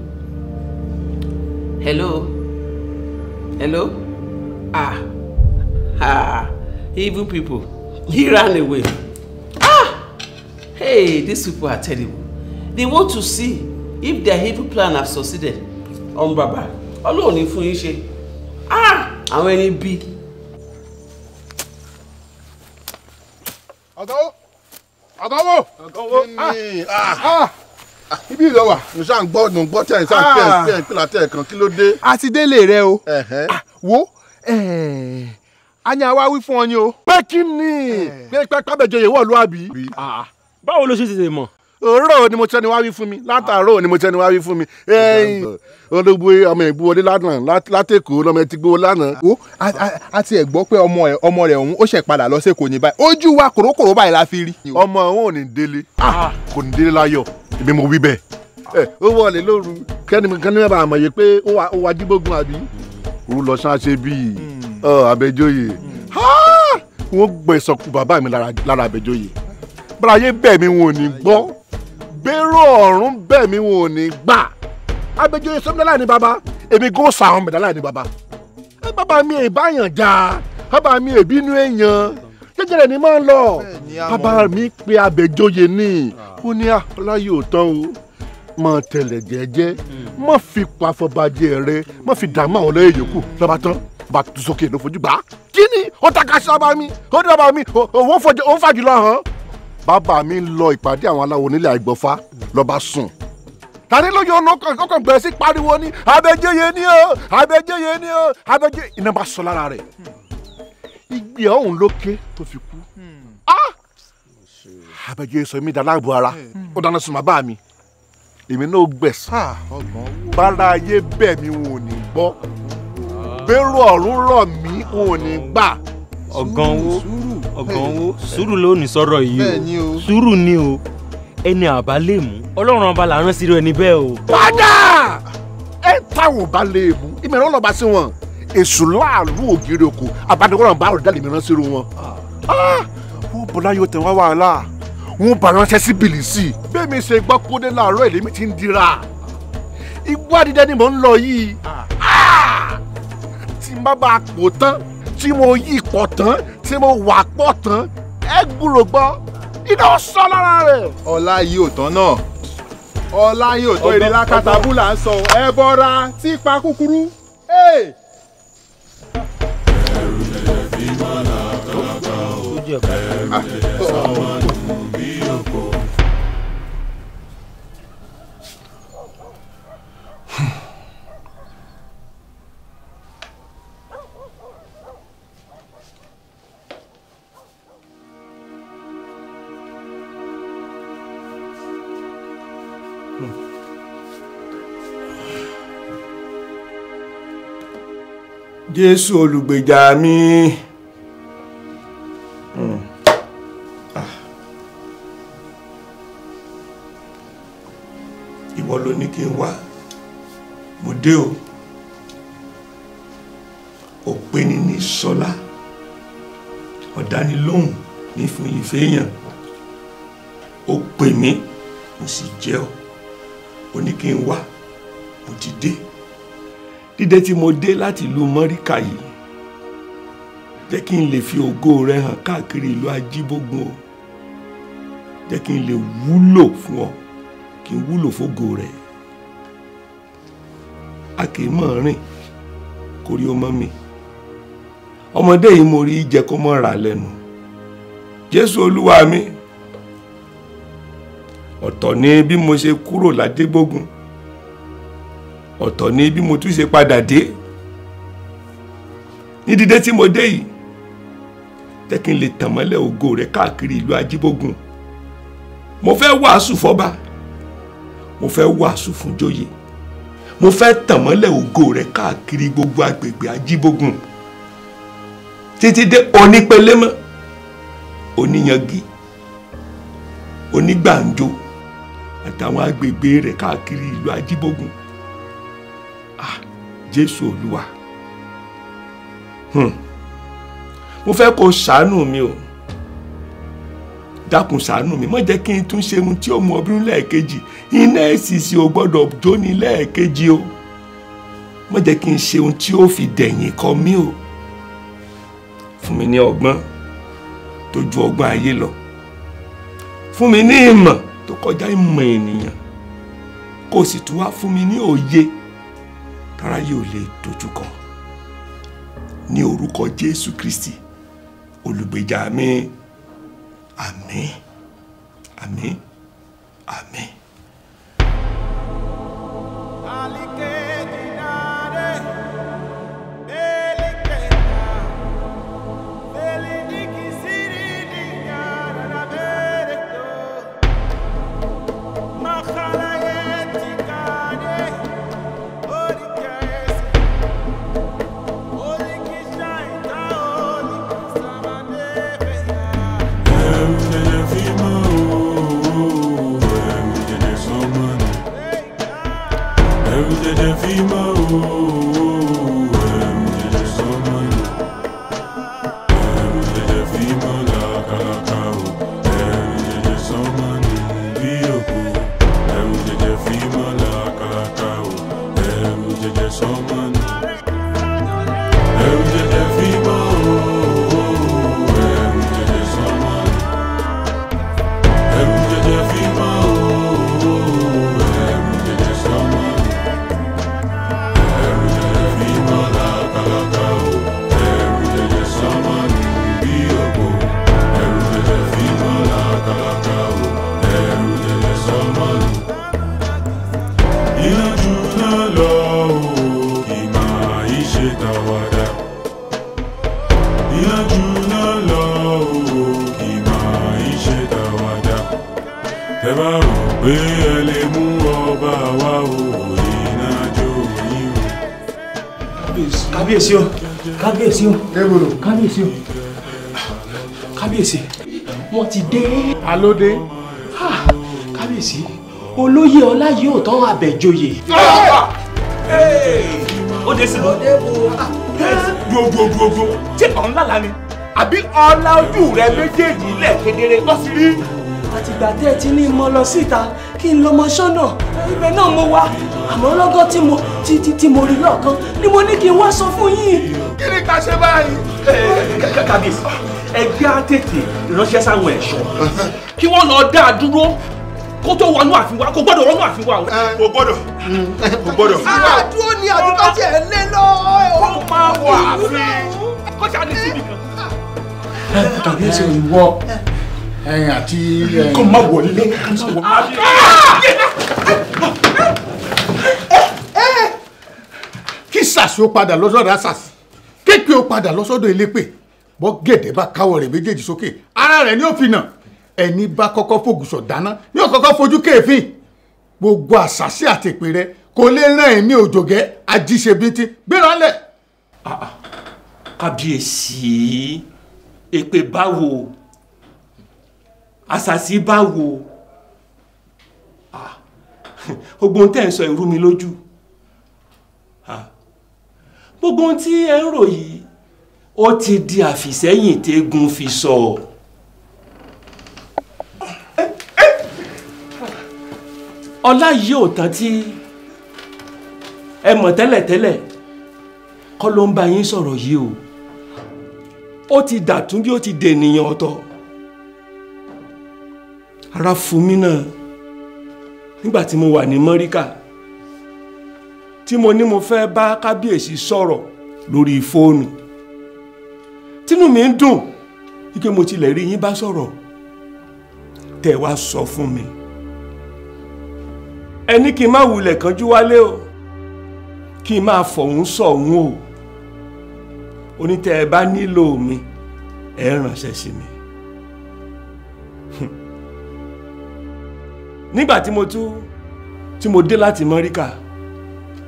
Evil people. He ran away. Hey, these people are terrible. They want to see if their evil plan has succeeded on Baba. Ọlọ́run ní fún yín ṣe. Àwọn ẹni bí.
Àgọ́wò. Ibi ìlọ wà, mo ṣáà ń gbọ́ tẹ̀ ń sáà pẹ́ látẹ̀ kan kí ló dé.
A ti délé rẹ o. Wo anya wa wí fún ọ ni o.
Pé kí ni? Pé kábẹ̀jọyè wọ̀ ló àbí.
Báwo ló ṣe tètè mọ̀?
Òróró ni mo tẹ́ni wá wí fún mi. Látàárọ̀ ni mo tẹ́ni wá wí fún mi. Olóògbé ọmọ ìgbówọlé lánàá látẹ̀kọ́ lọ́mọ ẹ ti gbówó lánàá.
Ó a ti ẹ̀ gbọ́ pé ọmọ rẹ̀ ọ̀hún ó ṣẹ̀ padà lọ sẹ́kọ̀ọ́ ní báyìí. Ojú wa kòrókòró báyìí la fi rí.
Ọmọ òun ò ní délé. Kò ní délé láyọ̀. Èmi mo wí bẹ́ẹ̀. Ó wọlé lóru kẹ́ni mẹ́bàá àmọ̀ yẹ pé ó wá Jíbógun àbí. Òun lọ ṣáṣe bíi Àbẹ̀joyè. Wọ́n gbẹ̀sọ̀kù bàbá mi lára Àbẹ̀joyè. Báyé bẹ́ẹ̀ mi wọn ò ní gbọ́. Bẹ́rù ọ̀run bẹ́ẹ̀ mi wọn ò ní gbà. Àbẹ̀joyè sọ́mídàlá ni bàbá. Èmi gò sàwọn mẹ̀dálà ni bàbá. Bàbá mi ìbáyàn jà. Bàbá mi ìbínú èèyàn. Jẹ́jẹ́rẹ́ ni máa ń lọ. Bàbá mi pe Àbẹ̀joyè ní. Ó ní Ọláyé ò tán o. Má tẹ̀lẹ̀ jẹ́jẹ́. Má fi pàfọ́bàjẹ́ rẹ. Má fi dààmú àwọn ọlọ́yẹ̀ yòókù. Lọ́ba tán. Bá tu sókè ló fojú gbà. Kí ni? Ó taka sí bàbá mi. Ó ní bàbá mi. Òun fàjùlọ hàn. Bàbá mi lọ ìpàdé àwọn aláwo nílẹ̀ Àìgbọ́fá lọ́ba sùn. Tani lóye ọ̀nà ọkàn bẹ̀rẹ̀ sí pariwo ní Àbẹ̀joyè ni o Àbẹ̀joyè ni o Àbẹ̀joyè iná bá sọ lára rẹ̀. Ìgbé ọ̀hún ló ké tó fi kú. Àbẹ̀joyè sọ mí dáláàbò ara ó dáná sun bàbá mi. Èmi náà gbẹ̀sán. Bára ayé bẹ́ẹ̀ mi wọn ò ní gbọ́. Bẹ́rù ọ̀run rọ̀ mí wọn ò ní gbà.
Ọ̀gánwó ọ̀gàn wo sùúrù ló ní sọ̀rọ̀ yìí
Bẹ́ẹ̀ni o.
o sùúrù ni o ẹni àbá lè mú ọlọ́run ọba là ń rán sí ẹni bẹ́ẹ̀ o.
padà ẹ táwọn bá lè mú ìmọ̀ràn ọlọ́ba sí wọn èṣù láàlú ògiri òkú àbádọ́gọ́rọ̀ bá ọ̀dà lè mìíràn sí wọn. wọ́n bọ́lá yóò tẹ̀ wá wàhálà wọ́n bá ránṣẹ́ sí bìlìsì bẹ́ẹ̀ mi ṣe gbọ́ kódé láàárọ̀ èlémi ti ń dira igbó àdídẹ́ ni mò ń lọ yìí tí n bá bá a pò tán tí mo yí pọ̀ tán tí mo wà pọ̀ tán ẹ gbúrò gbọ́ iná sọ lára rẹ̀.
ọlá yìí ò tán náà ọlá yìí ò tán èrè lákàtàbù là ń sọ ẹ bọ́ra tí pa kúkúrú.
Jésù olùgbèjà mi. Ìwọ ló ní kí n wá mo dé o òpin ní sọlá ọ̀dánilóhùn ní fún ìfẹ́yàn ó pè mí mo sì jẹ́ ọ ó ní kí n wá mo ti dé dídé tí mo dé láti ìlú mọ́ríkà yìí jẹ́ kí n lè fi ògo rẹ hàn káàkiri ìlú ajíbógun o jẹ́ kí n lè wúlò fún ọ kí n wúlò fógo rẹ a kì í mọ̀ rìn kórí ọmọ mi ọmọdé yìí mo rí jẹ kó mọ̀ rà lẹ́nu Jésù olúwa mi ọ̀tọ̀ ni bí mo ṣe kúrò ládégbógun ọ̀tọ̀ ni bí mo tún ṣe padà dé ní dídé tí mo dé yìí jẹ́ kí n lè tàn mọ́lẹ̀ ògo rẹ̀ káàkiri ìlú ajíbógun mo fẹ́ wàásù fọ́ba mo fẹ́ wàásù fún jóyè mo fẹ́ tàn mọ́lẹ̀ ògo rẹ̀ káàkiri gbogbo agbègbè ajíbógun títí dé onípelémọ́ oníyangi onígbàǹjo àtàwọn agbègbè rẹ̀ káàkiri ìlú ajíbógun Jésù olúwa mo fẹ́ kó ṣàánú mi o dákun ṣàánú mi má jẹ́ kí n tún ṣe ohun tí ó mú ọbírún lẹ́ẹ̀kejì iná ẹ̀sìsì ò gbọ́dọ̀ jóni lẹ́ẹ̀kejì o má jẹ́ kí n ṣe ohun tí ó fi dẹ̀yìn kọ mí o fún mi ní ọgbọ́n tó ju ọgbọ́n ayé lọ fún mi ní ìmọ̀ tó kọjá ìmọ̀ ènìyàn kó sì tún wá fún mi ní òye tára yóò lè dojúkọ ní orúkọ Jésù Kristi olùgbèjà mi àmín àmín àmín.
kábíyèsí wọ́n ti dé.
alóde.
kábíyèsí olóyè Ọláyíòtán Àbẹ̀joyè.
ó dé sí lọ. gbogbogbò tí ọ̀n lálàá ni àbí ọlá ojú rẹ méjèèjì lẹ̀ kedere lọ́sí rí.
àtìgbà tẹ́ ẹ ti ní mo lọ síta kí n lọ mọ sọ́nà ibẹ̀ náà mo wà àmọ́ lọ́gọ́ tí mo rí lọ́ọ̀kan ni mo ní kí n wá sọ fún yín.
kí ni ká ṣe báyìí. kábíyèsí ẹgbẹ́ á tètè ránṣẹ́ sáwọn ẹ̀ṣọ́ kí wọ́n lọ dá a dúró kó tó wọnú ààfin wa kò gbọ́dọ̀ wọnú ààfin wa o. kò gbọ́dọ̀.
àdúró ni àdúgbò tí ẹ lé lọ.
kó máa wọ ààfin kó ṣáà ní síbi kan.
kábíyèsí ìwọ ẹ̀yin àti
kó má wọlé.
kí sàṣì ó padà lọ́sọ̀dọ̀ àṣàṣì kéèpé ó padà lọ́sọ̀dọ̀ elépè bọ́ gẹ̀dẹ̀ bá káwọ́ rẹ̀ méjèèjì sókè ara rẹ̀ ni ó fi nà ẹni bá kọ́kọ́ fògùsọ̀ dáná ní ó kọ́kọ́ fojú kéèfín gbogbo àṣàṣì àti èpè rẹ̀ kò lè rán ẹ̀mí òjògẹ́ ajíṣebítí gbéra lẹ̀.
kábíyèsí èpè báwo àṣàṣì báwo gbogbo ohun tẹ́ ń sọ ìrú mi lójú gbogbo ohun tí ẹ ń rò yìí ó ti di àfìsẹ́yìn tẹ́gun fi sọ. Ọláyíòtán tí ẹ mọ̀ tẹ́lẹ̀tẹ́lẹ̀ kọ́ ló ń bá yín sọ̀rọ̀ yìí o ó ti dàtún bí ó ti dènìyàn ọ̀tọ̀ ara fún mi náà nígbà tí mo wà ní Mọ́ríkà tí mo ní mo fẹ́ bá kábíyèsí sọ̀rọ̀ lórí fóònù tínú mi ń dùn wípé mo tilẹ̀ rí yín bá sọ̀rọ̀ tẹ́ wá sọ fún mi ẹni kí n má wulẹ̀ kánjú wálé o kí n máa fọ̀hún sọ̀hún o onítẹ̀ ẹ bá nílò mi ẹ ránṣẹ́ sí mi nígbà tí mo dé láti Mọ́ríkà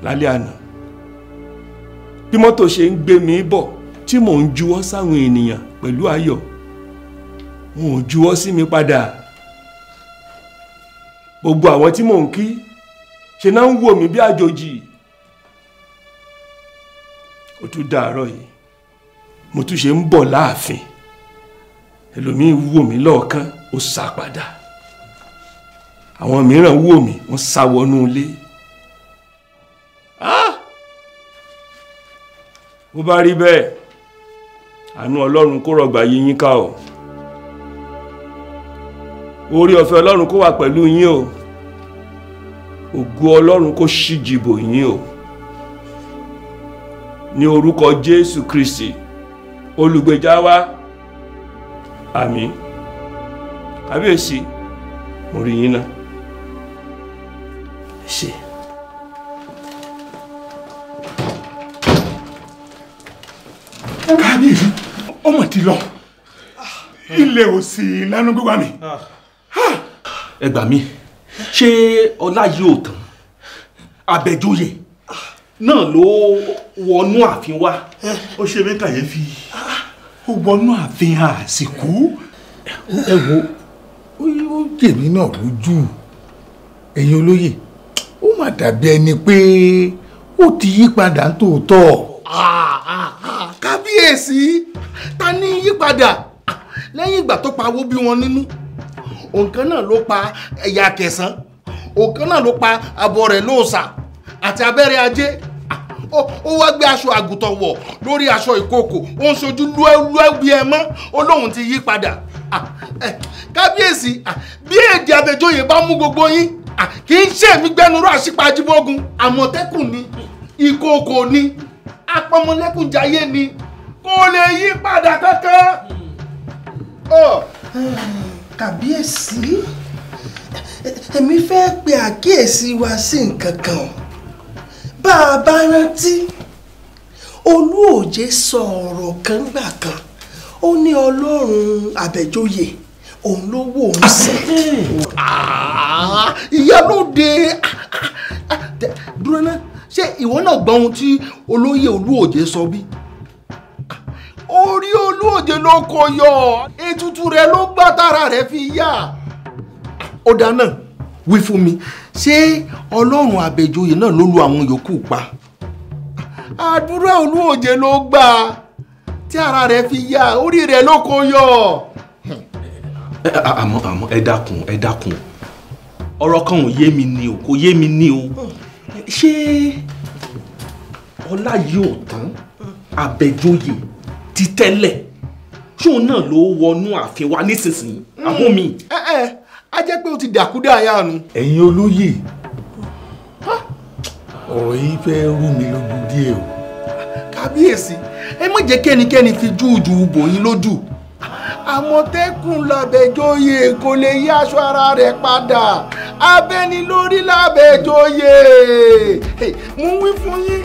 lálẹ́ àná bí mọ́tò ṣe ń gbé mi bọ̀ tí mò ń juwọ́ sáwọn ènìyàn pẹ̀lú ayọ̀ wọn ò juwọ́ sí mi padà gbogbo àwọn tí mò ń kí ṣe náà ń wò mí bí àjòjì ó tún dàárọ̀ yìí mo tún ṣe ń bọ̀ láàfin ẹlòmíín wò mí lọ́ọ̀kan ó sá padà àwọn mìíràn wò mí wọ́n sá wọnú ilé bó bá rí bẹ́ẹ̀ àánú Ọlọ́run kó rọ̀gbà yí yín ká o orí ọ̀fẹ́ Ọlọ́run kó wà pẹ̀lú yín o ògo Ọlọ́run kó ṣíjìbò yín o ní orúkọ Jésù Kristi olùgbèjà wa àmín kábíyèsí mo rí yín náà ṣe.
kábíyèsí ọmọ ti lọ ilé òsì lẹ́nu gbígbà mi.
ẹ gbà mí ṣé Ọláyíòtán Àbẹ̀joyè náà ló wọnú ààfin wa.
ó ṣe mí kàyéfì ó wọnú ààfin àsìkò ẹ wo ó jèmi náà lójú ẹ̀yin olóyè ó mà dàbí ẹni pé ó ti yí padà tòótọ́. kábíyèsí ta ní yípadà lẹ́yìn ìgbà tó pawó bí wọn nínú òǹkan náà ló pa ẹ̀yà Kẹsàn òǹkan náà ló pa abọ́ rẹ̀ lóòsà àti abẹ́rẹ́ ajé ó wá gbé aṣọ àgùntàn wọ̀ lórí aṣọ ìkookò ó ń ṣojú lúẹ́ bí ẹ mọ́ ó lóun ti yí padà kábíyèsí bí èdè Àbẹ̀joyè bá mú gbogbo yín kì í ṣèmí gbẹnuró àṣìpa Ajíbógun àmọ̀tẹ́kùn ni ìkookò ni apọmọlẹ́kùnjayé ni kò lè yí padà kankan.
Kábíyèsí èmi fẹ́ pe àkíyèsí wa sí nǹkan kan bá a bá rántí Olúòjé sọ ọ̀rọ̀ kan gbà kan ó ní Ọlọ́run Àbẹ̀joyè òun ló wò ó sẹ́.
ìyálóde dúró náà ṣé ìwọ náà gbọ́ ohun tí olóyè Olúòjé sọ bí? orí
Olúòjé ló kó yọ ètùtù rẹ̀ ló gbà tára rẹ̀ fi yá. Ó dáná wí fún mi, ṣé Ọlọ́run Àbẹ̀joyè náà ló lu àwọn yòókù pa? Àdúrà Olúòjé ló gbà tí ara rẹ̀ fi yá, orí rẹ̀ ló kó yọ. Àmọ́ ẹ dákun ọ̀rọ̀ kan ò yé mi ni o, kò yé mi ni o. Ṣé ọlá yìí ò tán Àbẹ̀joyè ti tẹ́lẹ̀ ṣóun náà ló wọnú ààfin wa nísinsìnyí àbó mi? A jẹ́ pé o ti dàkúdà àyànnu.
ẹ̀yin olóyè ọ̀rọ̀ yìí fẹ́ rú mi lójú díẹ̀ o.
Kábíyèsí, ẹ má jẹ́ kẹ́nikẹ́ni fi júùjù bò yín lójú. Àmọ̀tẹ́kùn l'Àbẹ̀joyè kò lè yí aṣọ ara rẹ̀ padà. Abẹ́ni lórí l'Àbẹ̀joyè. Mo wí fún yín.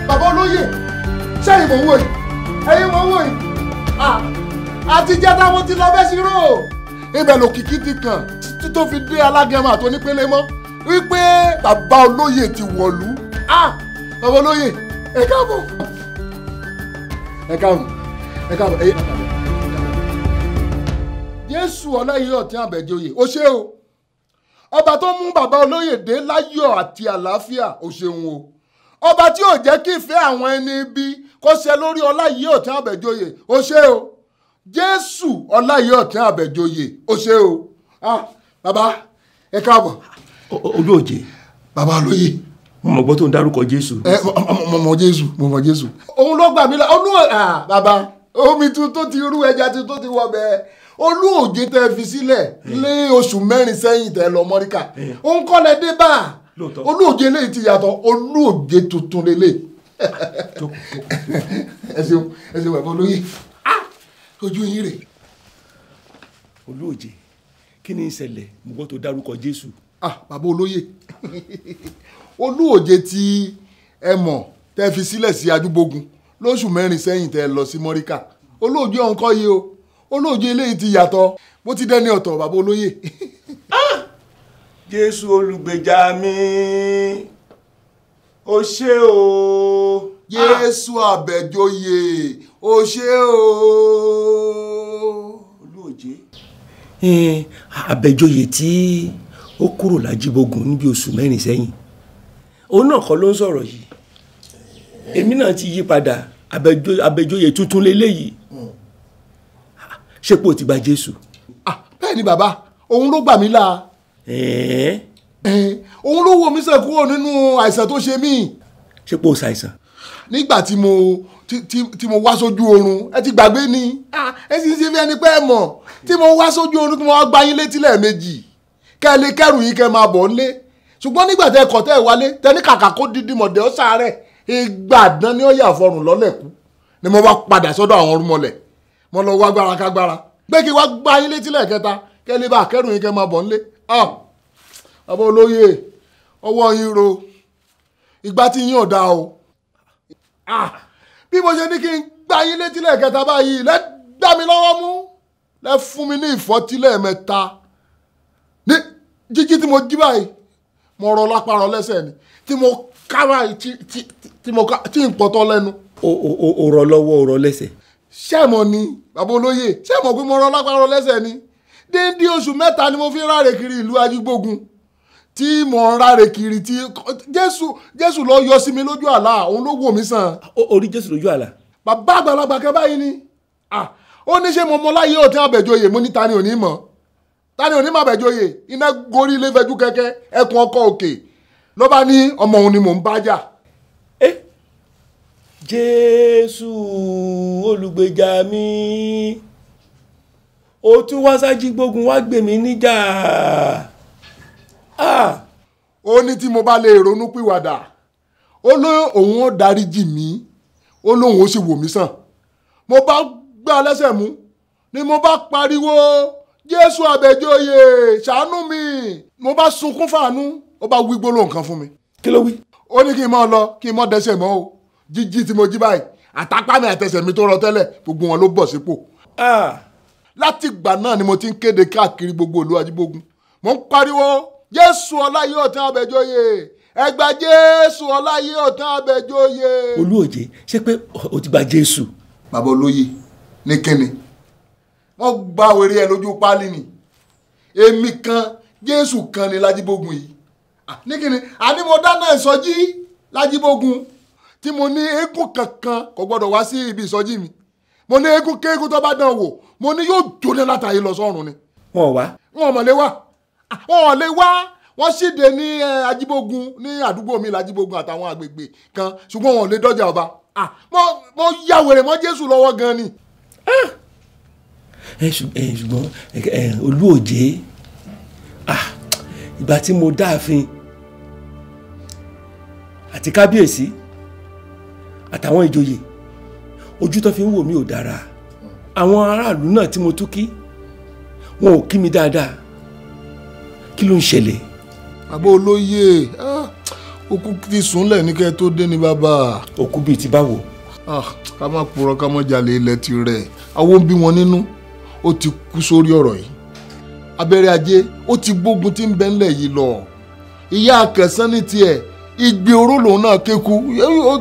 Bàbá olóyè, ṣẹ́yìn mò ń wò yìí, ẹ̀yin mò ń wò yìí. Àti jẹ́ta mo ti lọ bẹ́ sí rò. Ibẹ̀ lòkìkí ti kàn tí tó fi dé alágẹmọ àti onípele mọ́ wípé bàbá olóyè ti wọ̀lú. Bàbá olóyè, ẹ káàbọ̀. Ẹ káàbọ̀. Jésù Ọláìyé Ọ̀tún Àbẹ̀joyè, ó ṣé o. Ọba tó mú bàbá olóyè dé láyọ̀ àti àlàáfíà, ó ṣeun o. Ọba tí ò jẹ́ kí ìfẹ́ àwọn ẹni bí kó ṣe lórí Ọláìyé Ọ̀tún Àbẹ̀joyè, ó ṣé o. Jésù Ọláìyé Ọ̀tún Àbẹ̀joyè, ó ṣé o. Bàbá ẹ káàbọ̀. Olúòjé.
Bàbá olóyè.
Mo mọ̀ gbọ́ tó ń dárúkọ Jésù.
Mo mọ̀ Jésù.
Òun ló gbà mí la bàbá omi tó ti rú ẹja tó ti wọ bẹ́ẹ̀. Olúòjé tẹ fi sílẹ̀ lé oṣù 4 sẹ́yìn tẹ lọ Mọ́ríkà. Òun kọ́ lẹ dé bá. Olúòjé lè ti yàtọ̀, Olúòjé tuntun lélẹ̀. Ẹ ṣeun bàbá olóyè. Ojú yín rè.
Olúòjé, kí ni ìṣẹ̀lẹ̀ mo gbọ́ tó dárúkọ Jésù?
Bàbá olóyè. Olúòjé tí ẹ mọ̀ tẹ fi sílẹ̀ sí Ajúbógun lóṣù 4 sẹ́yìn tẹ lọ sí Mọ́ríkà. Olúòjé ọ̀hún kọ́ yìí o. Olóòjé eléyìí ti yàtọ̀, bó ti dẹ́ni ọ̀tọ̀ bàbá olóyè.
Jésù olùgbèjà mi, ó ṣé o.
Jésù Àbẹ̀joyè, ó ṣé o.
Olúòjé. Àbẹ̀joyè tí ó kúrò l'Ajíbógun níbi oṣù 4 sẹ́yìn, òun náà kọ́ ló ń sọ̀rọ̀ yìí. Èmi náà ti yí padà, Àbẹ̀joyè tuntun leléyìí. Ṣé pé o ti gba Jésù?
Bẹ́ẹ̀ ni bàbá, òun ló gbà mí là. Òun ló wò mí sàn kúrò nínú àìsàn tó ṣe mí.
Ṣé pé o ṣàìsàn?
Nígbà tí mo wá sójú oorun, ẹ ti gbàgbé ni. Ẹ sì ń ṣe bí ẹni pé ẹ mọ̀. Tí mo wá sójú oorun tí mo wá gbá yín létí lẹ́ẹ̀mejì. Kẹ́ ẹ lè kẹ́rù yín kẹ́ máa bọ̀ ńlé. Ṣùgbọ́n nígbà tẹ́ ẹ kọ̀ tẹ́ ẹ wálé, tẹ́ ní kàkà kó dídí mọ̀dẹ́ ó sàárẹ̀. Ìgbà dán ni ó yà fọrùn lọ́lẹ̀kú. Ni mo wá padà sọ́dọ̀ àwọn orúmọlẹ̀. Mo lọ wá gbára kágbára. Pé kí wá gbá yín létí lẹ́ẹ̀kẹta. Kẹ́ lè bá kẹ́rù yín kẹ́ máa bọ̀ ńlé. Bàbá olóyè, ọwọ́ yín ro. Ìgbà tí yín ò dá o. Bí mo ṣe ní kí n gbá yín létí lẹ́ẹ̀kẹta báyìí, lẹ́ gbá mi lọ́wọ́ mú. Lẹ́ fún mi ní ìfọ́tí lẹ́ẹ̀mẹ́ta. Ní jíjí tí mo jí báyìí, mo rọ lápá rọ lẹ́sẹ̀ ni. Tí mo ká báyìí, tí n pọ̀tọ́ lẹ́nu.
O rọ lọ́wọ́, o rọ lẹ́sẹ̀.
Ṣẹ́mọ̀ ni bàbá olóyè, ṣẹ́mọ̀ pé mo rọ lápá rọ lẹ́sẹ̀ ni. Déndé oṣù 3 ni mo fi ráre kiri ìlú Ajíbógun. Tí mo ń ráre kiri tí Jésù lọ yọ sí mi lójú àlá, òun ló wò mí sàn.
O rí Jésù lójú àlá?
Bàbá àgbàlagbà kẹ báyìí ni. Ó ní ṣé mo mọ Ọláìyé Ọ̀tún Àbẹ̀joyè, mo ní ta ni ò ní mọ̀. Ta ni ò ní mọ̀ Àbẹ̀joyè? Iná gorí ilé fẹjú kẹ́kẹ́, ẹkùn ọkọ̀ òkè. Ló bá ní ọmọ òun ni mò ń bá jà.
Jésù olùgbèjà mi, ó tún wá s'Ajíbógun wá gbè mí níjà.
Ó ní tí mo bá lè ronú pìwàdà, ó lóun òun ó dáríjì mí, ó lóun ó sì wò mí sàn. Mo bá gbá lẹ́sẹ̀ mú
ni mo bá pariwo Jésù Àbẹ̀joyè ṣàánú mi. Mo bá sunkún fàánú, ó bá wí gbólóhùn kan fún mi.
Kí ló wí?
Ó ní kí n má lọ, kí n má dẹ́ṣẹ̀ mọ́ o. Jíjí tí mo jí báyìí, àtàpá mi àtẹsẹ̀ mi tó rọ tẹ́lẹ̀, gbogbo wọn ló bọ̀ sípò. Láti ìgbà náà ni mo ti ń kéde káàkiri gbogbo ìlú Ajíbógun. Mo ń pariwo Jésù Ọláyíọ̀tán Àbẹ̀joyè, ẹ gba Jésù Ọláyíọ̀tán Àbẹ̀joyè.
Olúòjé, ṣé pé o ti gba Jésù?
Bàbá olóyè ní kíni? Wọ́n gba wèrè ẹ̀ lójú páálí ni. Èmi kan Jésù kan ni l'Ajíbógun yìí. Ní kíni? Àní mo dáná ìsọjí l'Ajíbógun tí mo ní eégún kankan kò gbọdọ̀ wá sí ibi ìsọjí mi. Mo ní eégún kéégún tó bá dán wò, mo ní yóò jóná látàyè lọ sọ́run ni.
Wọ́n wá?
Wọ́n mọ̀ lé wá. Wọ́n lè wá. Wọ́n ṣíde ní Ajíbógun ní àdúgbò mi l'Ajíbógun àtàwọn àgbègbè kan ṣùgbọ́n wọn ò lè dọ́jà ọba. Mo ya wèrè mọ́ Jésù lọ́wọ́ gan ni.
Ṣùgbọ́n Olúòjé, ìgbà tí mo dáàfin àti kábíyèsí àtàwọn ìjòyè ojú tó fi ń wò mí ò dára. Àwọn aráàlú náà tí mo tún kí wọn ò kí mi dáadáa. Kí ló ń ṣẹlẹ̀?
Bàbá olóyè, òkú ti sùnlẹ̀ ní kẹ́ tó dé ní bàbá.
Òkú bíi ti báwo?
Ká má purọ́ ká má jalè ilẹ̀ ti rẹ̀. Àwọn ń bí wọn nínú, ó ti kú sórí ọ̀rọ̀ yìí. Abẹ́rẹ́ ajé, ó ti gbógun tí ń bẹ ńlẹ̀ yìí lọ. Ìyá Akẹ̀sán ní tiẹ̀, igbe oró lòun náà kéku,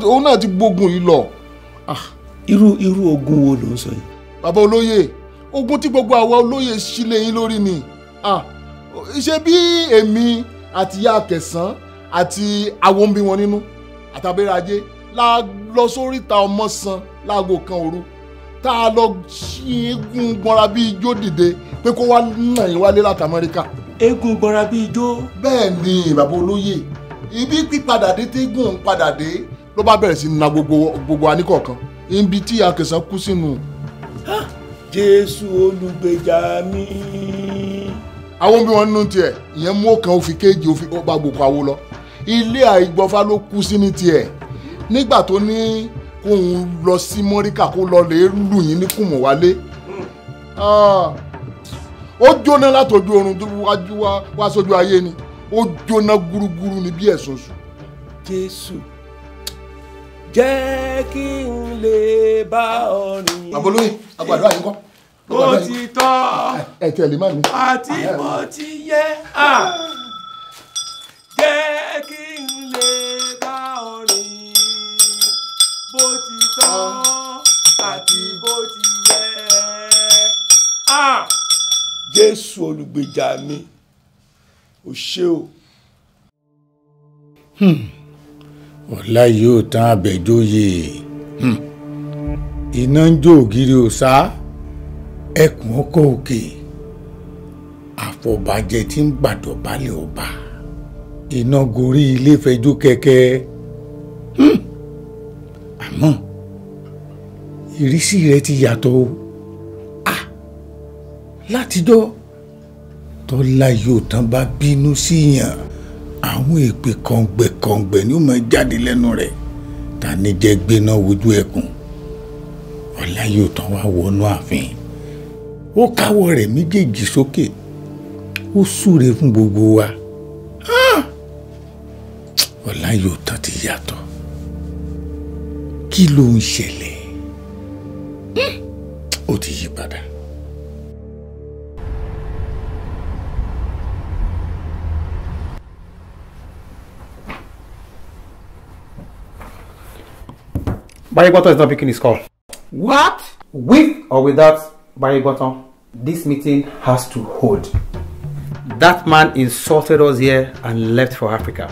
òun náà ti gbógun yìí lọ.
Irú ogun wo ló ń sọ yìí?
Bàbá olóyè, ogun tí gbogbo àwa olóyè sílẹ̀ yín lórí ni. Ṣé bí èmi àti ìyá Akẹ̀sán àti àwọn ń bí wọn nínú àtàbẹ́rẹ́ ajé la lọ sóríta Ọmọsàn láago kan òru tá a lọ ṣí eégún gbọ́nra bí ijó dìde pé kó wá nà yín wálé láti Amẹ́ríkà.
Eégún gbọ́nra bí ijó?
Bẹ́ẹ̀ ni bàbá olóyè, ibi pípadà dé tégún ń padà dé ló bá bẹ̀rẹ̀ sí na gbogbo aníkọ̀ọ̀kan ibi tí Akẹ̀sán kú sínú.
Jésù olùgbèjà mi.
Àwọn bí wọn nínú tiẹ̀ ìyẹn mú ọkàn ó fi kéèjì ó bá gbòkó àwo lọ. Ilé Àìgbọ́fá ló kú sí ní tiẹ̀ nígbà tó ní kóun lọ sí Mọ́ríkà kó lọ lè lù yín ní kùmọ̀ wálé. Ó jóná látọjú oorun tó wá sójú ayé ni, ó jóná gúrúgúrú ní bí ẹ̀sùn sùn.
Jésù jẹ́ kí n lè bá ọ rìn.
Àbólóyè, àgbàdo àyíkọ́.
Bó ti tọ́
tẹ̀lé má mi.
àti bó ti yẹ. Jẹ́ kí n lè bá ọ rìn. Bó ti tọ́ àti bó ti yẹ. Jésù olùgbèjà mi, o ṣé o.
Ọláyíọ̀tán Àbẹ̀joyè, iná ń jó ògiri òsá, ẹkùn ọkọ̀ òkè, àfọ̀bàjẹ́ tí ń gbàdọ̀bálẹ̀ ọba, iná gorí ilé fẹjú kẹ̀kẹ́. Àmọ́ ìrísí rẹ ti yàtọ̀ o. Látijọ́ tọ́láyíọ̀tán bá bínú síyàn, àwọn èpè kọ̀ǹgbẹ̀kọ̀ǹgbẹ̀ ni ó máa jáde lẹ́nu rẹ̀. Tani jẹ́ gbéná wojú ẹkùn. Ọláyíọ̀tán wá wọnú ààfin, ó káwọ́ rẹ̀ méjèèjì sókè, ó súre fún gbogbo wa. Ọláyíọ̀tán ti yàtọ̀. Kí ló ń ṣẹlẹ̀? Ó ti yí padà.
Barry Button is not picking his call. What? With or without Barry Button, this meeting has to hold. That man insulted us here and left for Africa.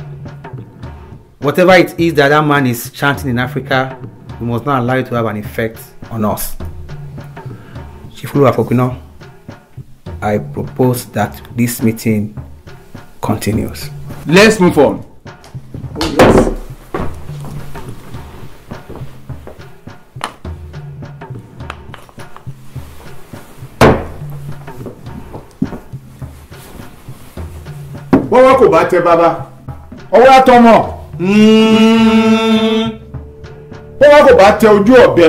Whatever it is that man is chanting in Africa, we must not allow it to have an effect on us. Chief Oluwafokuna, I propose that this meeting continues.
Let's move on.
Oh, yes.
Bọ́wọ́ kò bá tẹ bàbá, ọwọ́ àtọmọ. Bọ́wọ́ kò bá tẹ ojú ọ̀bẹ,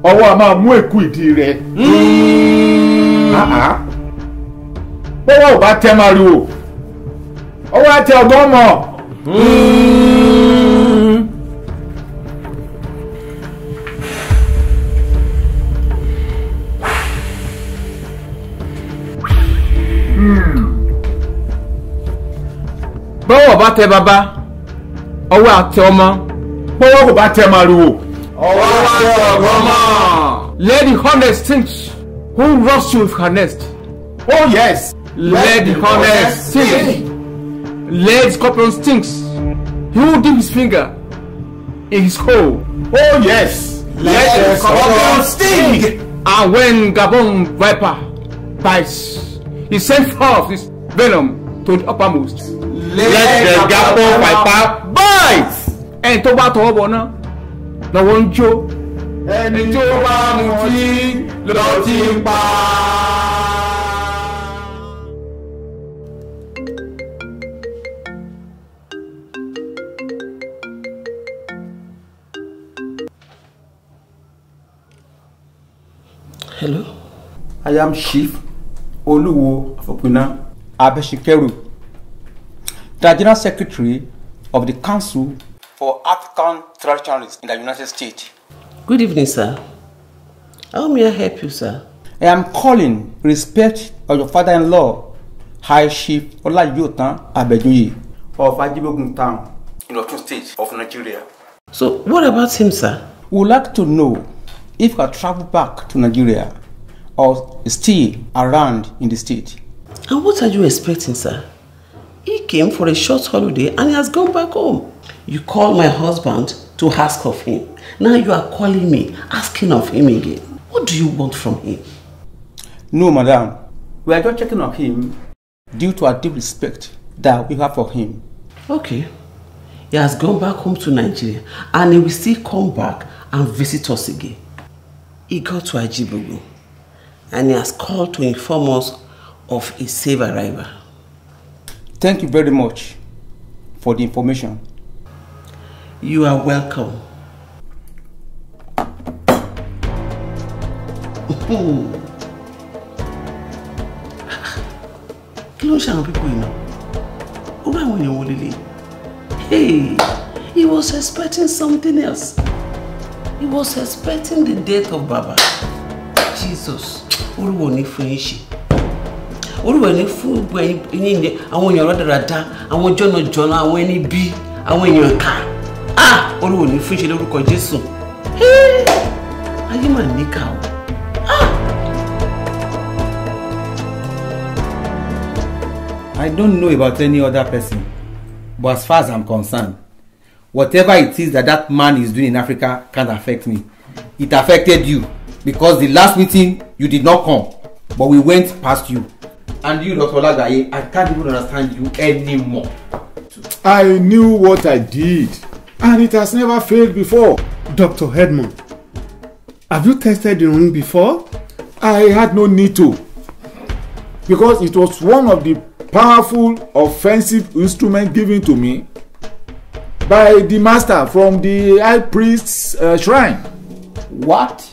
ọwọ́ a máa mú èkú ìdí rẹ̀. bọ́wọ́ ò bá tẹ́ máa rí o ọwọ́ á tẹ ọgbọ́n mọ̀.
bọ́wọ́ bá tẹ bàbá ọwọ́ àtẹ ọmọ.
bọ́wọ́ kò bá tẹ máa rí o
ọwọ́ àtẹ ọgbọ́n mọ̀. Let the hornet think who robs you with her nest.
Oh yes.
Let the hornet sting. Let the scorpion stink. He will dip his finger in his hole.
Oh yes.
Let the scorpion sting. And when Gabon viper bites, he sends forth his venom to the uppermost. Let the Gabon viper bite. And tó bá tọwọ́ bọ̀ náà lọ́wọ́ ń jó. Ẹni tó bá mutí lọ ti pa. Hello? I am Chief Oluwo Afopuna Abeshikeru, the General Secretary of the Council for African Traditionalists in the United States.
Good evening, sir. How may I help you, sir?
I am calling in respect of your father-in-law, High Chief Olayotan Abejoye of Ajibogun Town in Osun State of Nigeria.
So, what about him, sir?
We would like to know if he can travel back to Nigeria or still around in the state.
And what are you expecting, sir? He came for a short holiday and he has gone back home. You called my husband to ask of him. Now you are calling me, asking of him again. What do you want from him?
No, madam. We are just checking on him due to our deep respect that we have for him.
Okay. He has gone back home to Nigeria and he will still come back and visit us again. He got to Ajibogun and he has called to inform us of his safe arrival.
Thank you very much for the information.
You are welcome. Kí ló ń ṣe àwọn people yìí náà? Ó bá àwọn èèyàn wọlé lé. Hey, he was expecting something else. He was expecting the death of Baba. Jesus, Olúwa ní fún yín ṣe. Olúwa ní fún gbogbo ẹ̀yin àwọn èèyàn rádaràda, àwọn jọ̀nàjọ̀nà, àwọn ẹni bí, àwọn èèyàn ká. Ah, Olúwa ní fún ṣe lórúkọ Jésù. Hey, ayé mà níkà o.
I don't know about any other person, but as far as I'm concerned, whatever it is that man is doing in Africa can't affect me. It affected you because the last meeting you did not come, but we went past you. And you, Dr. Lagaye, I can't even understand you anymore.
I knew what I did, and it has never failed before.
Dr. Edmond, have you tested the ring before?
I had no need to, because it was one of the powerful offensive instruments given to me by the master from the high priest's shrine.
What?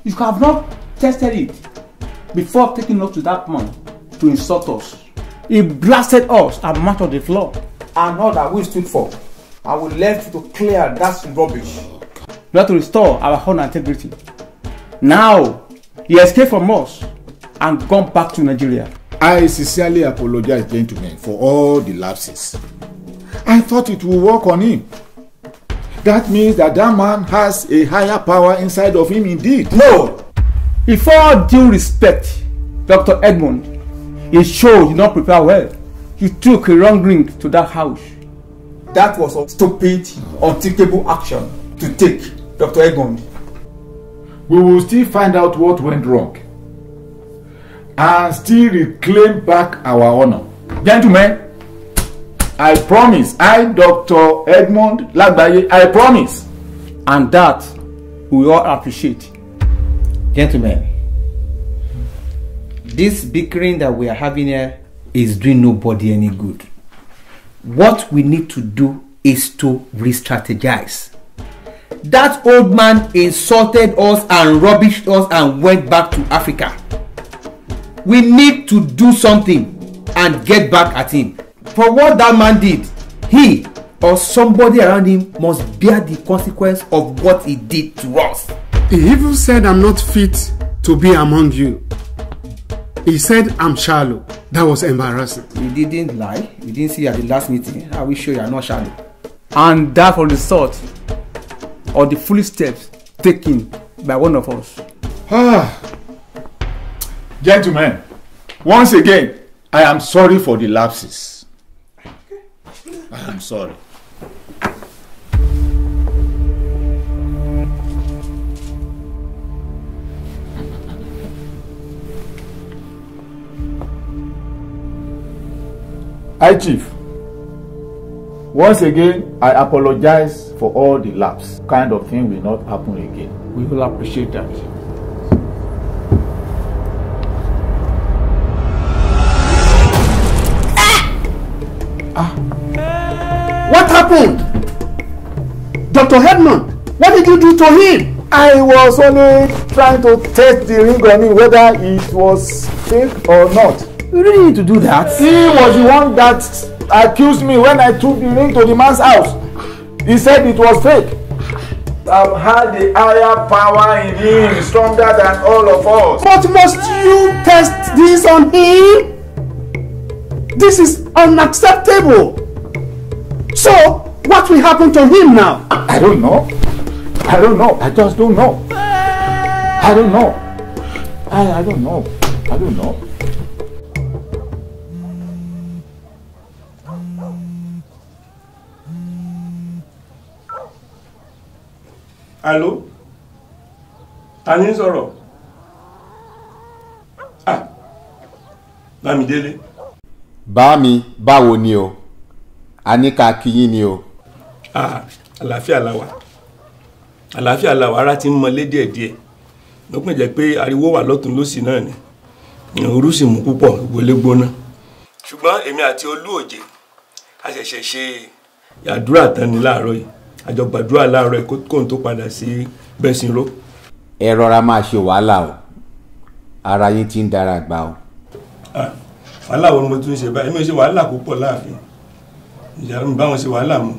You have not tested it before taking us to that man to insult us. He blasted us and marched on the floor. And all that we stood for, and we left to clear that rubbish. We have to restore our honor and integrity. Now, he escaped from us and gone back to Nigeria.
I sincerely apologize, gentlemen, for all the lapses. I thought it would work on him. That means that man has a higher power inside of him indeed.
No! With all due respect, Dr. Edmond, it shows you not prepare well. You took a wrong ring to that house. That was a stupid, unthinkable action to take, Dr. Edmond.
We will still find out what went wrong and still reclaim back our honor. Gentlemen, I promise, I, Dr. Edmond Lagbaye, I promise.
And that we all appreciate.
Gentlemen, this bickering that we are having here is doing nobody any good. What we need to do is to re-strategize. that old man insulted us and rubbished us and went back to Africa. We need to do something and get back at him. For what that man did, he or somebody around him must bear the consequence of what he did to us.
He even said I'm not fit to be among you. He said I'm shallow. That was embarrassing.
You didn't lie. We didn't see you at the last meeting. I will show you are not shallow.
And that was the result of the foolish steps taken by one of us.
Gentlemen, once again, I am sorry for the lapses. I am sorry. Hi, Chief. Once again, I apologize for all the lapse. Kind of thing will not happen again.
We will appreciate that.
What happened? Dr. Edmond, what did you do to him?
I was only trying to test the ring on him whether it was fake or not.
You really need to do that.
He was the one that accused me when I took the ring to the man's house. He said it was fake. I've had the higher power in him, stronger than all of us.
But must you test this on him? This is unacceptable. So, what will happen to him now?
I don't know. I don't know. I just don't know. I don't know. I don't know. I don't know.
Hello? Ta ni ń sọ̀rọ̀? Bámidélé.
Bá mi, báwo ni o? A ní ká kí yín ni o.
Àlàáfíà la wà. Àlàáfíà la wà, ara ti ń mọ́lé díẹ̀díẹ̀. Ló pín jẹ́ pé ariwo wà lọ́tún lósì náà ni. Òru sì mú púpọ̀, ìwọlé gbóná. Ṣùgbọ́n èmi àti Olúòjé a ṣẹ̀ṣẹ̀ ṣe àdúrà tán ní láàárọ̀ yìí. Àjọ gbàdúrà láàárọ̀ kóhun tó padà sí Bẹ́sìnró.
Ẹ rọra máa ṣe wàhálà o. Ara yín ti ń dára gbà o.
Wàhálà wo ni mo tún ṣe báyìí? Èmi ò ṣe wàhálà púpọ̀ láàfin. Ìyá mi bá wọn ṣe wàhálà mu.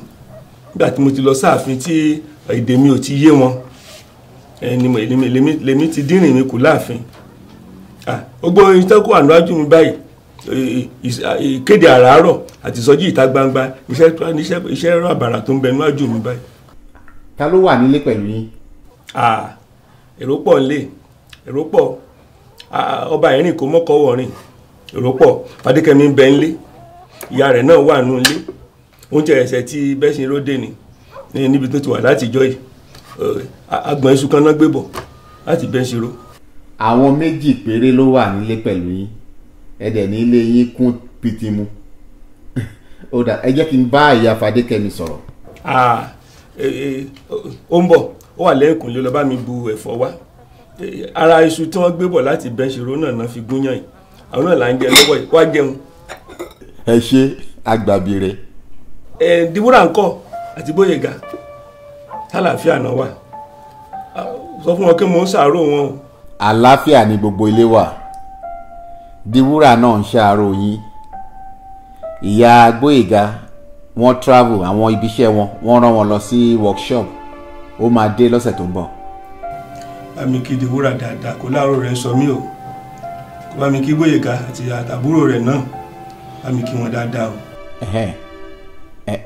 Nígbà tí mo ti lọ sáàfin tí èdè mi ò ti yé wọn, lèmi ti dínrìn mi kù láàfin. Gbogbo ìtẹ́kù àníwájú mi báyìí, ìkéde àràárọ̀ àti ìsọjí ìta gbangba, iṣẹ́ rọ̀ àbàrà tó ń bẹ níwájú mi báyìí.
Ta ló wà nílé pẹ̀lú yín?
Èrò pọ̀ nílé, èrò pọ̀. Ọba ìrìn kò mọ́kọ́ wọ̀rìn, èrò pọ̀. Fadékẹ́mi ń bẹ nílé, ìyá rẹ̀ náà wà nínú ilé. Oúnjẹ ẹ̀sẹ̀ tí Bẹ́sìnró dé ni níbi tó ti wà láti jọ́ yìí. Agbọ̀n iṣu kan náà gbé bọ̀ láti Bẹ́sìnró.
Àwọn méjì péré ló wà nílé pẹ̀lú yín. Ẹ dẹ̀ ní ilé yín kún pitimu. Ó dà, ẹ jẹ́ kí n bá ìyá Fadékẹ́mi sọ̀rọ̀.
Ó ń bọ̀, ó wà lẹ́yìnkùnlé lọ bá mi bu ẹ̀fọ́ wá. Ara iṣu tí wọ́n gbé bọ̀ láti Bẹ́sìnró náà fi gúnyàn yìí. Àwọn náà là ń jẹ lọ́wọ́ yìí, wá jẹun.
Ẹ ṣe agbàbìrẹ.
Dìwúrà ńkọ́ àti Bóyèga àlàáfíà náà wà. Sọ fún wọn kí mo ń ṣàárò wọn o.
Àlàáfíà ni gbogbo ilé wà. Dìwúrà náà ń ṣàárò yín. Ìyá Bóyèga wọ́n travel àwọn ibiṣẹ́ wọn, wọ́n rán wọn lọ sí workshop. Ó máa dé lọ́sẹ̀ tó ń bọ̀.
Bá mi kí Dìwúrà dáadáa, kó láàárọ̀ rẹ̀ sọ mí o. Kó bá mi kí Bóyèga àti àtàbúrò rẹ̀ náà, bá mi kí wọn dáadáa o.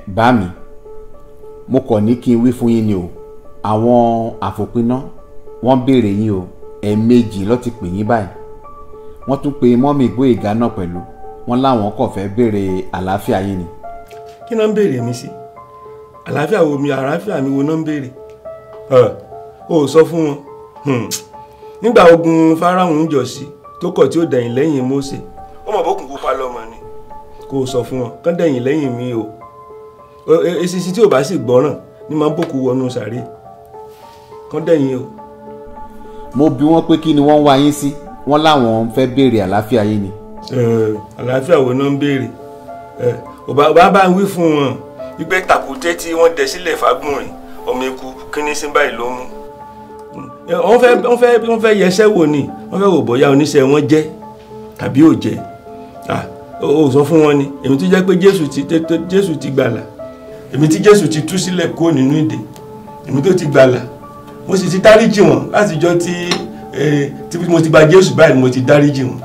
Bá mi, mo kàn ní kí n wí fún yín ni o. Àwọn àfòpiná wọ́n béèrè yín o. Ẹ̀ẹ̀mejì ló ti pè yín báyìí. Wọ́n tún pe mọ́mì Bóyèga náà pẹ̀lú. Wọ́n láwọn kò fẹ́ béèrè àlàáfíà yín ni.
Kí náà ń béèrè mi sí? Àlàáfíà wo mi, àlàáfíà mi wo náà ń béèrè? O sọ fún wọn. Nígbà ogun Fáráhùn ń jọ sí tó kọ̀ tí ó dẹ̀yìn lẹ́yìn Mósè, ó mọ̀ bókùn pupa lọ́mọ ni. Kò sọ fún wọn kán dẹ̀yìn lẹ́yìn mi o. Esisi tí ò bá sì gbọ́ràn ní máa ń bòkú wọnú sàréè. Kán dẹ̀yìn o.
Mo bi wọ́n pé kí ni wọ́n wá yín sí. Wọ́n láwọn fẹ́ béèrè àlàáfíà yín ni.
Àlàáfíà wo náà ń béèrè? Bá ń wí fún wọn wípé tàkúté tí wọ́n dẹ sílẹ̀ fágùnrin ọmọ ikú kíní sí báyìí ló mú. wọ́n fẹ́ yẹsẹ́ wò ni wọ́n fẹ́ wò bóyá oníṣẹ́ wọn jẹ́ tàbí ò jẹ́. ó sọ fún wọn ni èmi tó jẹ́ pé Jésù ti gbàlà, èmi tí Jésù ti tú sílẹ̀ kúrò nínú ìdè, èmi tó ti gbàlà, mo sì ti dáríjì wọn látijọ́ tí mo ti gba Jésù báyìí ni mo ti dáríjì wọn.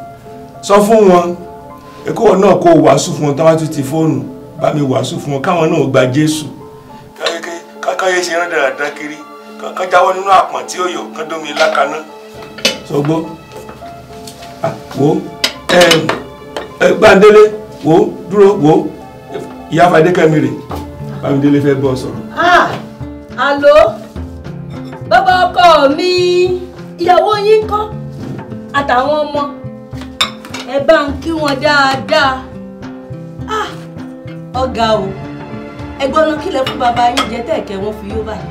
Sọ fún wọn ẹ̀kọ́ náà kó wàásù fún wọn táwọn tún ti fóònù bá mi wàásù fún wọn káwọn náà gba Jésù. Káyé ṣe rán dáradára kiri, kán jáwọ́ nínú àpọ̀n tí ó yọ, kán dómi lákaná. Sọgbọ́ wo Bámidélé wo dúró wo ìyá Fadékẹ́mi rè Bámidélé fẹ́ bọ́ sọ̀rọ̀.
Àló bàbá ọkọ mi, ìyàwó yín ńkọ́ àtàwọn ọmọ, ẹ bá ń kí wọn dáadáa. Ọ̀gá o, ẹgbọ́n náà kílẹ̀ fún bàbá yín jẹ́ tẹ̀kẹ́ wọn fi yó báyìí.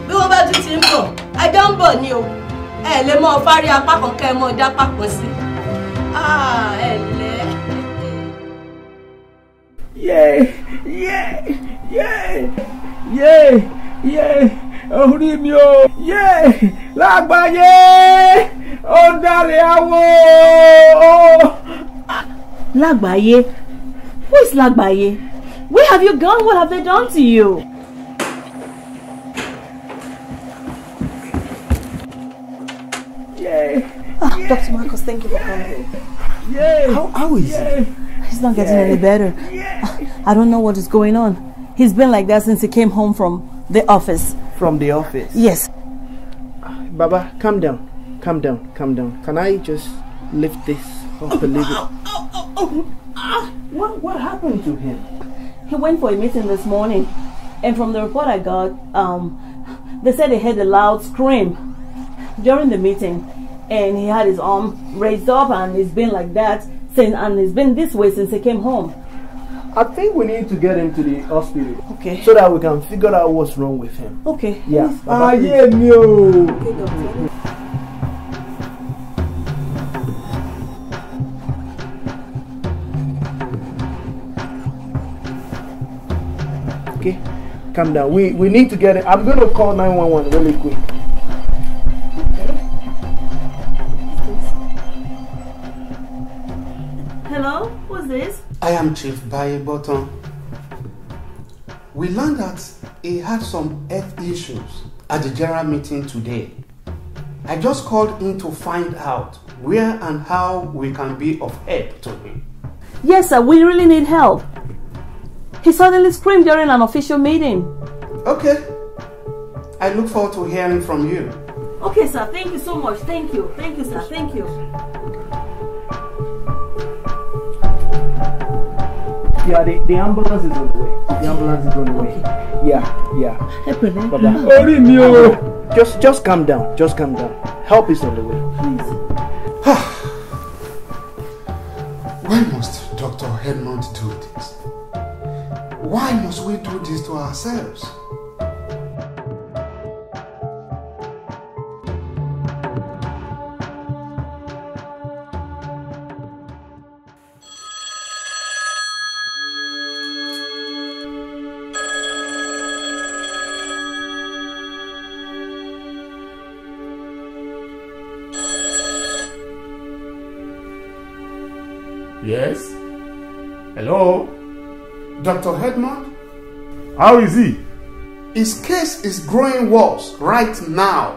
Bí wọ́n bá tún ti ń bọ̀, ẹjọ́ ń bọ̀ ni o, ẹ lè mọ fárí apá kan kẹ́ ẹ mọ dá papọ̀ sí. Ẹ lẹ́.
Orí mi o, Lágbàáyé, ó dárí àwọ̀.
Lágbàáyé? Who is Lágbàáyé? Where have you gone? What have they done to you?
Dr. Marcus, thank you for coming.
How is he?
He's not getting any better. I don't know what is going on. He's been like that since he came home from the office.
From the office?
Yes.
Baba, calm down. Calm down. Calm down. Can I just lift this off the living? What happened to him?
He went for a meeting this morning, and from the report I got, they said he heard a loud scream during the meeting, and he had his arm raised up, and it's been like that since, and it's been this way since he came home.
I think we need to get him to the hospital.
Okay.
So that we can figure out what's wrong with him.
Okay.
Yeah.
Okay,
Doctor. Okay, calm down. We need to get it. I'm going to call 911 really quick.
Hello? Who's this?
I am Chief Baye Botton. We learned that he had some health issues at the general meeting today. I just called in to find out where and how we can be of help to him.
Yes, sir. We really need help. He suddenly screamed during an official meeting.
Okay. I look forward to hearing from you.
Okay, sir. Thank you so much. Thank you. Thank you, sir. Thank you.
Yeah, the ambulance is on the way. The ambulance is on the way. Yeah.
Hey, Pele.
Baba. Just calm down. Just calm down. Help is on the way.
Please.
Why must Dr. Edmond do this? Why must we do this to ourselves?
Yes? Hello?
Dr. Edmond?
How is he?
His case is growing worse right now.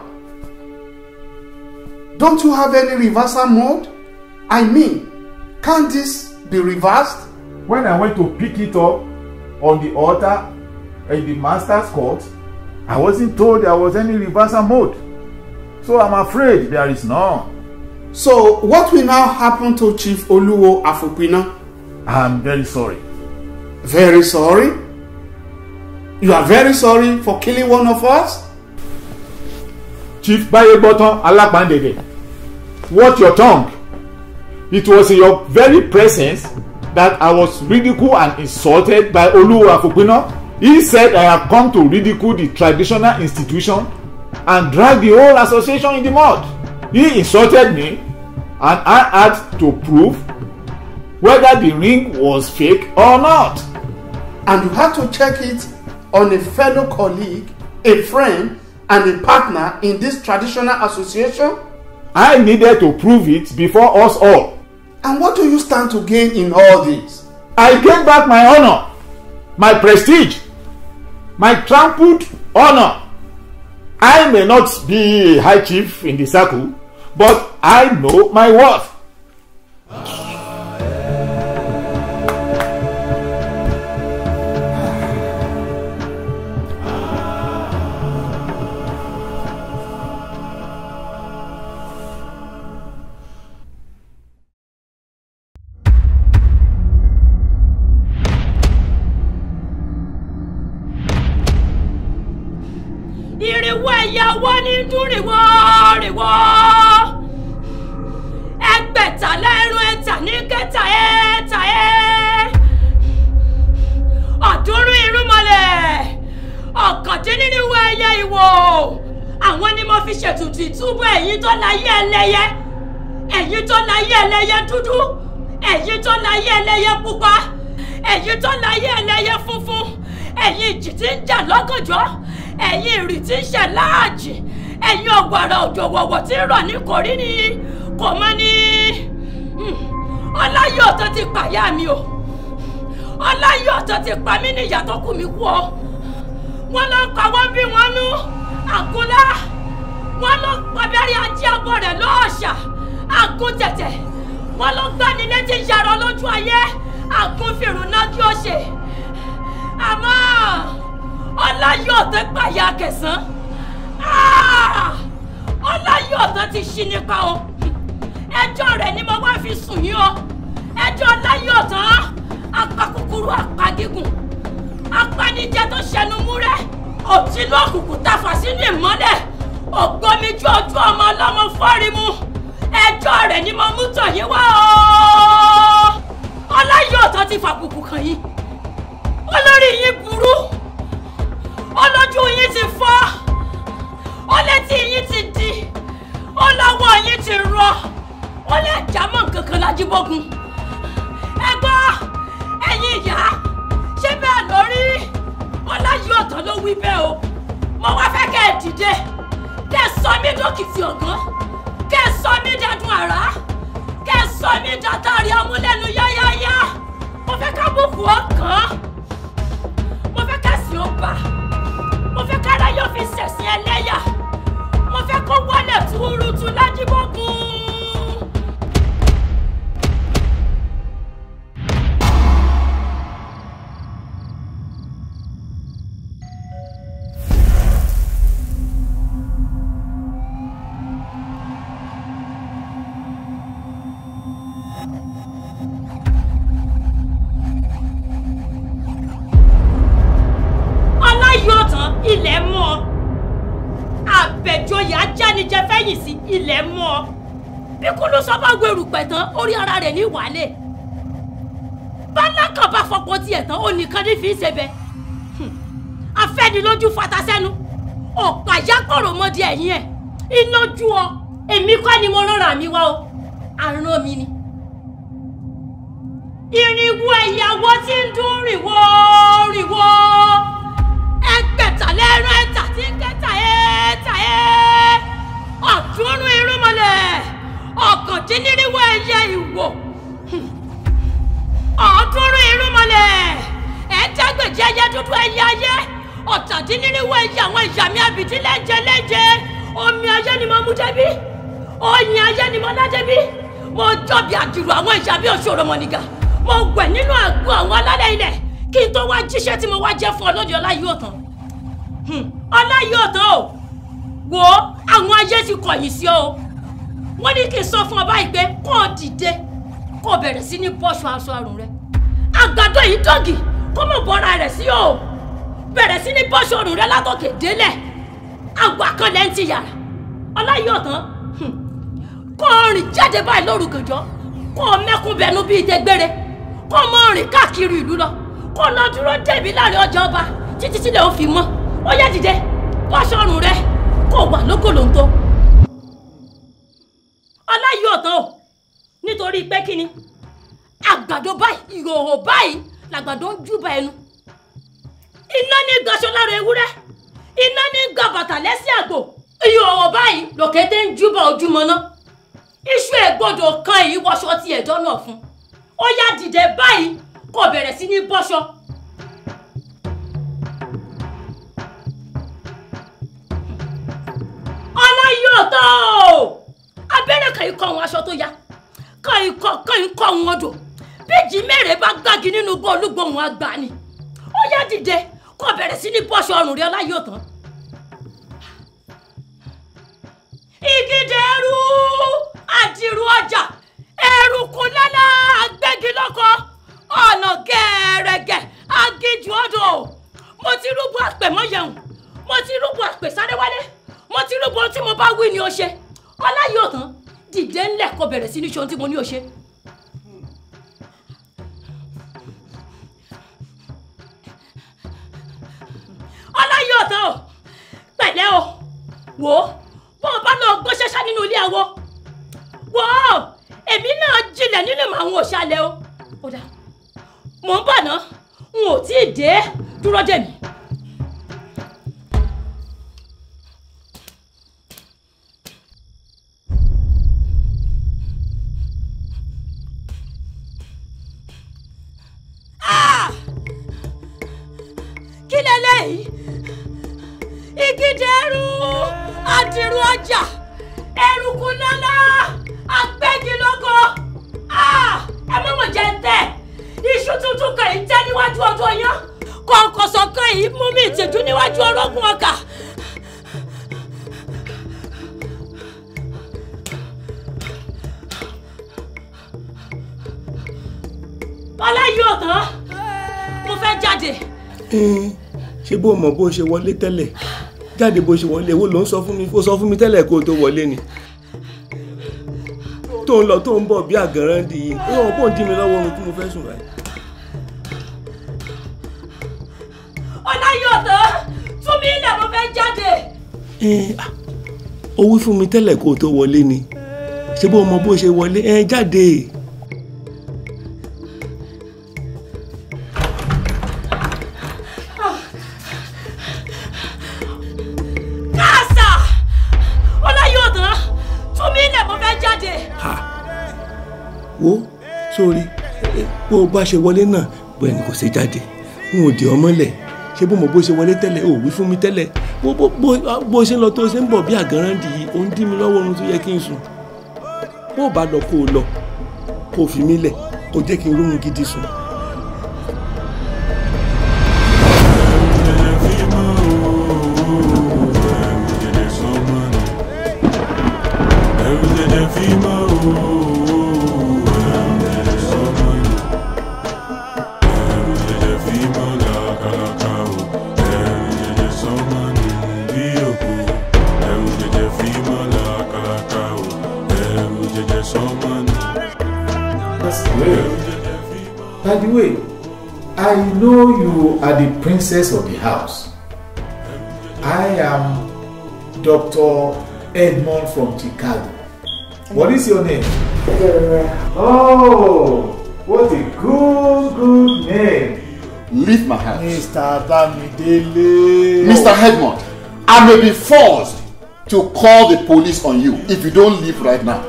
Don't you have any reversal mode? I mean, can't this be reversed?
When I went to pick it up on the altar in the master's court, I wasn't told there was any reversal mode. So I'm afraid there is none.
So what will now happen to Chief Oluwo Afopina?
I'm very sorry.
Very sorry? You are very sorry for killing one of us?
Chief Baye Botton Alapandede, watch your tongue. It was in your very presence that I was ridiculed and insulted by Oluwo Afopina. He said I have come to ridicule the traditional institution and drag the whole association in the mud. He insulted me and I had to prove whether the ring was fake or not.
And you had to check it
on a fellow colleague, a friend, and a partner in this traditional association?
I needed to prove it before us all.
And what do you stand to gain in all this?
I gain back my honor, my prestige, my trampled honor. I may not be a high chief in the circle, but I know my worth.
ìrìnwó ìyàwó ní dúrìwó rìwó ẹgbẹ̀ta lẹ́rù ẹ̀ta ní kẹta ẹ̀ta ẹ̀ ọ̀dúnrún irúnmọlẹ̀ ọ̀kàndínníwó ẹyẹ ìwò àwọn ni mo fi ṣètùtù ìtúbọ̀ ẹ̀yin tó láyé ẹlẹ́yẹ ẹ̀yin tó láyé ẹlẹ́yẹ dúdú ẹ̀yin tó láyé ẹlẹ́yẹ pupa ẹ̀yin tó láyé ẹlẹ́yẹ funfun ẹ̀yin ìjì tí ń jà lọ́gànjọ́ ẹ̀yin ìrì tí ń ṣẹ̀ láàjì ẹ̀yin ọ̀gbàrà òjò wọ̀wọ̀ tí ń rọ̀ ní kòrí ni kò mọ́ ní. Ọláyọ̀tọ̀ ti pàyà mi o Ọláyọ̀tọ̀ ti pa mí ní ìyá tó kù mí kú o wọ́n lọ pa wọ́n bí wọ́n nú àkúnlá wọ́n lọ pa abẹ́rẹ́ ajé àbọ̀ rẹ̀ lọ́ọ̀ṣà àgún tẹ̀tẹ̀ wọ́n lọ gbani létí yàrá lójú ayé àgún fìrùn náà kí ó ṣe àmọ́ Ọláyọ̀tọ̀ pàyà kẹsàn Ọláyọ̀tọ̀ ti ṣí nípa o ẹjọ́ rẹ̀ ni mo wá fi sùn yín o ẹjọ́ Ọláyọ̀tọ̀ apakúkúrú apagígùn apanijẹ tó ṣẹnu múrẹ́ òtínú òkùnkùn tàfà sínú ìmọ́lẹ̀ ògbómijú ojú ọmọ ọlọ́mọ fọ́rímù ẹjọ́ rẹ̀ ni mo mú tọ̀ yín wá o Ọláyọ̀tọ̀ ti fàbùkù kàn yín olórí yín burú olójú yín ti fọ́ olétí yín ti di olówó yín ti rọ olè jámọ́ kankan lájíbógun ẹ gbọ́ ẹ̀yin ìyá ṣé bẹ́ẹ̀ lórí Ọláyọ̀tọ̀ ló wí bẹ́ẹ̀ o mo wá fẹ́ kẹ́ ẹ dìde kẹ́ ẹ sọ mí dókìtì ọ̀gán kẹ́ ẹ sọ mí dadun àrá kẹ́ ẹ sọ mí dátàrí amúlẹ́nu yáyáyá mo fẹ́ ká bùkù ọkàn mo fẹ́ ká sí ọba mo fẹ́ kára yóò fi ṣẹ̀sìn ẹlẹ́yà mo fẹ́ kó wọlé túrútú lájíbógun. Ilẹ̀ mọ́ àbẹ̀jọyè ajánijẹ fẹ́yìn sí ilẹ̀ mọ́ bí kúlú sọ bá gbèrú pẹ̀tàn orí ara rẹ̀ ní wàlẹ̀ bálákàn bá fọpọ̀ tiẹ̀ tán ó nìkan ní fi ń ṣe bẹ́ẹ̀ afẹ́nilójú fatasẹ́nu ọ̀pá yákọ̀rọ̀ mọ́dí ẹ̀yìn ẹ̀ iná jú ọ èmi kọ́ ni mo rọra mi wá o àrùn mi ni irinwó ìyàwó tí ń dún rìnwó rìnwó ẹgbẹ̀ta lẹ́rọ ẹ̀ta tí ń kẹta ẹ̀ta ẹ̀ ọ̀dúnrún irúnmọlẹ̀ ọ̀kàndínníwó ẹyẹ ìwò ọ̀ọ́dúnrún irúnmọlẹ̀ ẹ̀ẹ́dẹ́gbèje ẹyẹ dúdú ẹyẹ ayé ọ̀tàdínníwó ẹyẹ àwọn ìyàmí abìdí lẹ́jẹ̀lẹ́jẹ̀ omi ayé ni mo mú débi oyin ayé ni mo lá débi mo jọ̀bi àdìrò àwọn ìyàmí òṣòro mọ̀nìgà mo wẹ̀ nínú àgbo àwọn alálẹ̀ ilẹ̀ kí n tó wá jíṣẹ́ tí mo wá jẹ́ fún ọ lóde Ọláyọ̀tọ̀ Ọláyọ̀tọ̀ o wo àwọn ayé ti kọ̀yìn sí ọ o wọ́n ní kí n sọ fún ọ báyìí pé kó o dìde kó o bẹ̀rẹ̀ sí ní bọ́ṣọ aṣọ àrùn rẹ àgbàdo yìí dọ́gì kó mọ̀ bọ́ra rẹ̀ sí o bẹ̀rẹ̀ sí ní bọ́ṣọ àrùn rẹ látòkè délẹ̀ àgbà kan lẹ́ ń ti yàrá Ọláyọ̀tọ̀ kó o rìn jáde báyìí lóru gànjọ́ kó o mẹ́kún bẹnu bíi dẹgbẹ́rẹ́ kó o mọ̀ rìn káàkiri ìlú lọ kó o lọ dúró débi láàrin ọjà ọba títí tí lè ó fi mọ́ ó yá dìde bọ́ṣọ àrùn rẹ kó o wà lógolonto Ọláyọ̀tọ̀ o nítorí pé kíni àgbàdo báyìí ìhòòhò báyìí làgbàdo ń júbà ẹnu iná ní gaṣọ lára ewúrẹ́ iná ní ga bàtà lẹ́sẹ̀ àgbò iye ọ̀wọ̀ báyìí lòkété ń júbà ojúmọ́ náà iṣu ègbodò kan èyí wọṣọ ti ẹ̀dọ́ náà fún ó yá dìde báyìí kó bẹ̀rẹ̀ sí ní bọ́ṣọ. ọláyọ̀tọ̀ abẹ́rẹ́ kan ikọ̀ àwọn aṣọ tó ya kan ikọ̀ àwọn odò bíjì mẹ́rẹ̀ bá gbági nínú bọ́ olúgbòhùn àgbà ni ó yá dìde kó bẹ̀rẹ̀ sí ní bọ́ṣọ ọrùn rí ọláyọ̀tọ̀. ìgídẹ̀ẹ́rú àdìrú ọjà ẹ̀rùkún lálá agbẹ́gilọ́kọ ọ̀nà gẹ̀ẹ́rẹ́gẹ̀ agíjú odò mo ti rúbọ àpè mọ́yẹ̀hùn mo ti rúbọ àpè sáré wálé mo ti rúbọ tí mo bá wí ni ó ṣe ọláyọ̀tọ̀ dìde ńlẹ̀ kó bẹ̀rẹ̀ sí ní ṣe ohun tí mo ní ó ṣe. ọláyọ̀tọ̀ pẹ̀lẹ́ o wò ó bó o bá lọ gbọ́ ṣẹ́ṣá nínú ilé àwọ̀ wò ó èmi náà jinlẹ̀ nínú ìmọ̀ àwọn òṣàlẹ̀ o ó dà mò ń bọ̀ náà n ò tí ì dé dúró dè mí. kí lélẹ́yìí ìgídẹ̀ẹ́rú àdìrú ọjà ẹ̀rùkún lálá agbẹ́gilógo ẹ mọ̀mọ̀ jẹ́ ń tẹ̀ iṣu tuntun kan yìí tẹ́ níwájú ọdún ọyán kọ̀ọ̀kọ̀sọ̀ kan yìí mú mi ìtìjú níwájú ọlọ́gun ọkà. ọláyọ̀tọ̀ mo fẹ́ jáde.
ṣé bó mọ̀ bó ṣe wọlé tẹ́lẹ̀ jáde bó ṣe wọlé wo ló ń sọ fún mi ó sọ fún mi tẹ́lẹ̀ kó o tó wọlé ni tó ń lọ tó ń bọ̀ bí àgànrán di yìí ó yọ̀ bó ń dí mi lọ́wọ́ ohun tí mo fẹ́ sùn báyìí.
ọláyọ̀tọ̀ tún mi ilẹ̀ mo fẹ́ jáde.
ó wí fún mi tẹ́lẹ̀ kó o tó wọlé ni ṣé bó mọ̀ bó ṣe wọlé jáde. wo sórí bó o bá ṣe wọlé náà bó ẹni kò ṣe jáde n ò dì ọ mọ́lẹ̀ ṣé bó mọ̀ bó ṣe wọlé tẹ́lẹ̀ ò wí fún mi tẹ́lẹ̀ bó ṣe ń lọ tó ṣe ń bọ̀ bí àgànrán dì í ó ń dí mi lọ́wọ́ ohun tó yẹ kí n sùn bó o bá lọ kó o lọ kó o fi mí lẹ̀ kó o jẹ́ kí n róhun gidi sùn.
By the way, I know you are the princess of the house. I am Dr. Edmond from Chicago. What is your name? Oh, what a good name.
Leave my house.
Mr. Bamidele.
Mr. Edmond, I may be forced to call the police on you if you don't leave right now.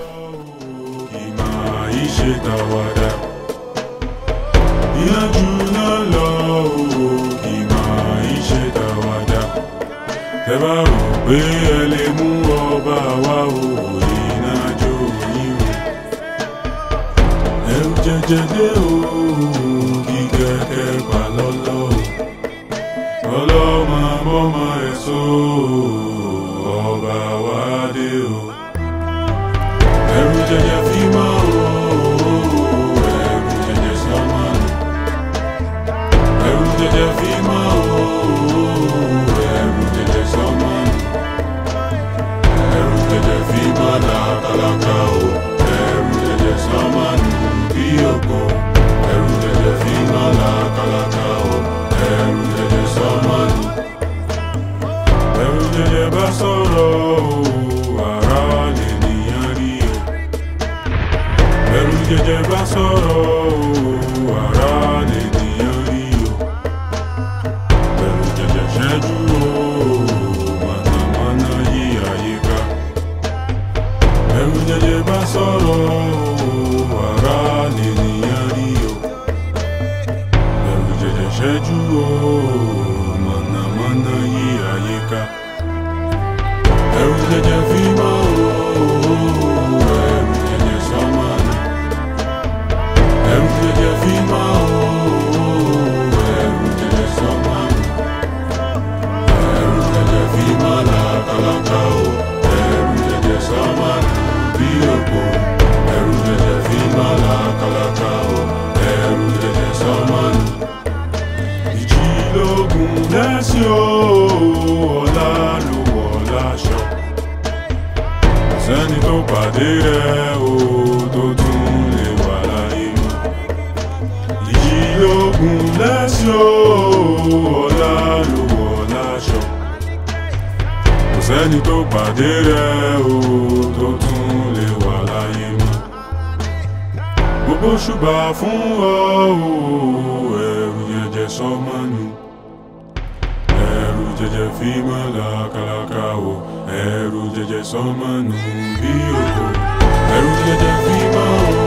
bá sọ̀rọ̀ ara lènìyàn rí o. Ẹ̀rù jẹ̀jẹ̀ ṣẹ́jú o, mọ̀nàmọ́ná yí àyíká. Ẹ̀rù jẹ̀jẹ̀ fi mọ́ o, ẹ̀rù jẹ̀jẹ̀ sọ́mọ́ ni. Ẹ̀rù jẹ̀jẹ̀ fi mọ́ o, ẹ̀rù jẹ̀jẹ̀ sọ́mọ́ ni. Ẹ̀rù jẹ̀jẹ̀ fi mọ́ làkàlàkà o, ẹ̀rù jẹ̀jẹ̀ sọ́mọ́ ni. Bí òpó ẹ̀rù jẹ̀jẹ̀ fi mọ́ làkàlàkà o, ẹ̀rù jẹ̀jẹ̀ sọ́mọ́ ni. Ìjì lógun lẹ́sìn o, ọ̀la ló wọ̀ láṣọ. Sẹ́ni tó pàdé rẹ̀ o, tó tún lè wà láyé mọ́. Ìjì lógun lẹ́sìn o, ọ̀la ló wọ̀ láṣọ. Kò sẹ́ni tó pàdé rẹ̀ o, tó tún lè wà láyé mọ́. Gbogbo ṣùgbà fún ọ o, ẹ̀rù jẹ̀jẹ̀ sọ́mọ́ nù. Ẹ̀rù jẹ̀jẹ̀ fi mọ́ làkàlàkà o, ẹ̀rù jẹ̀jẹ̀ sọ́mọ́ nù bí òkò. Ẹ̀rù jẹ̀jẹ̀ fi mọ́ o.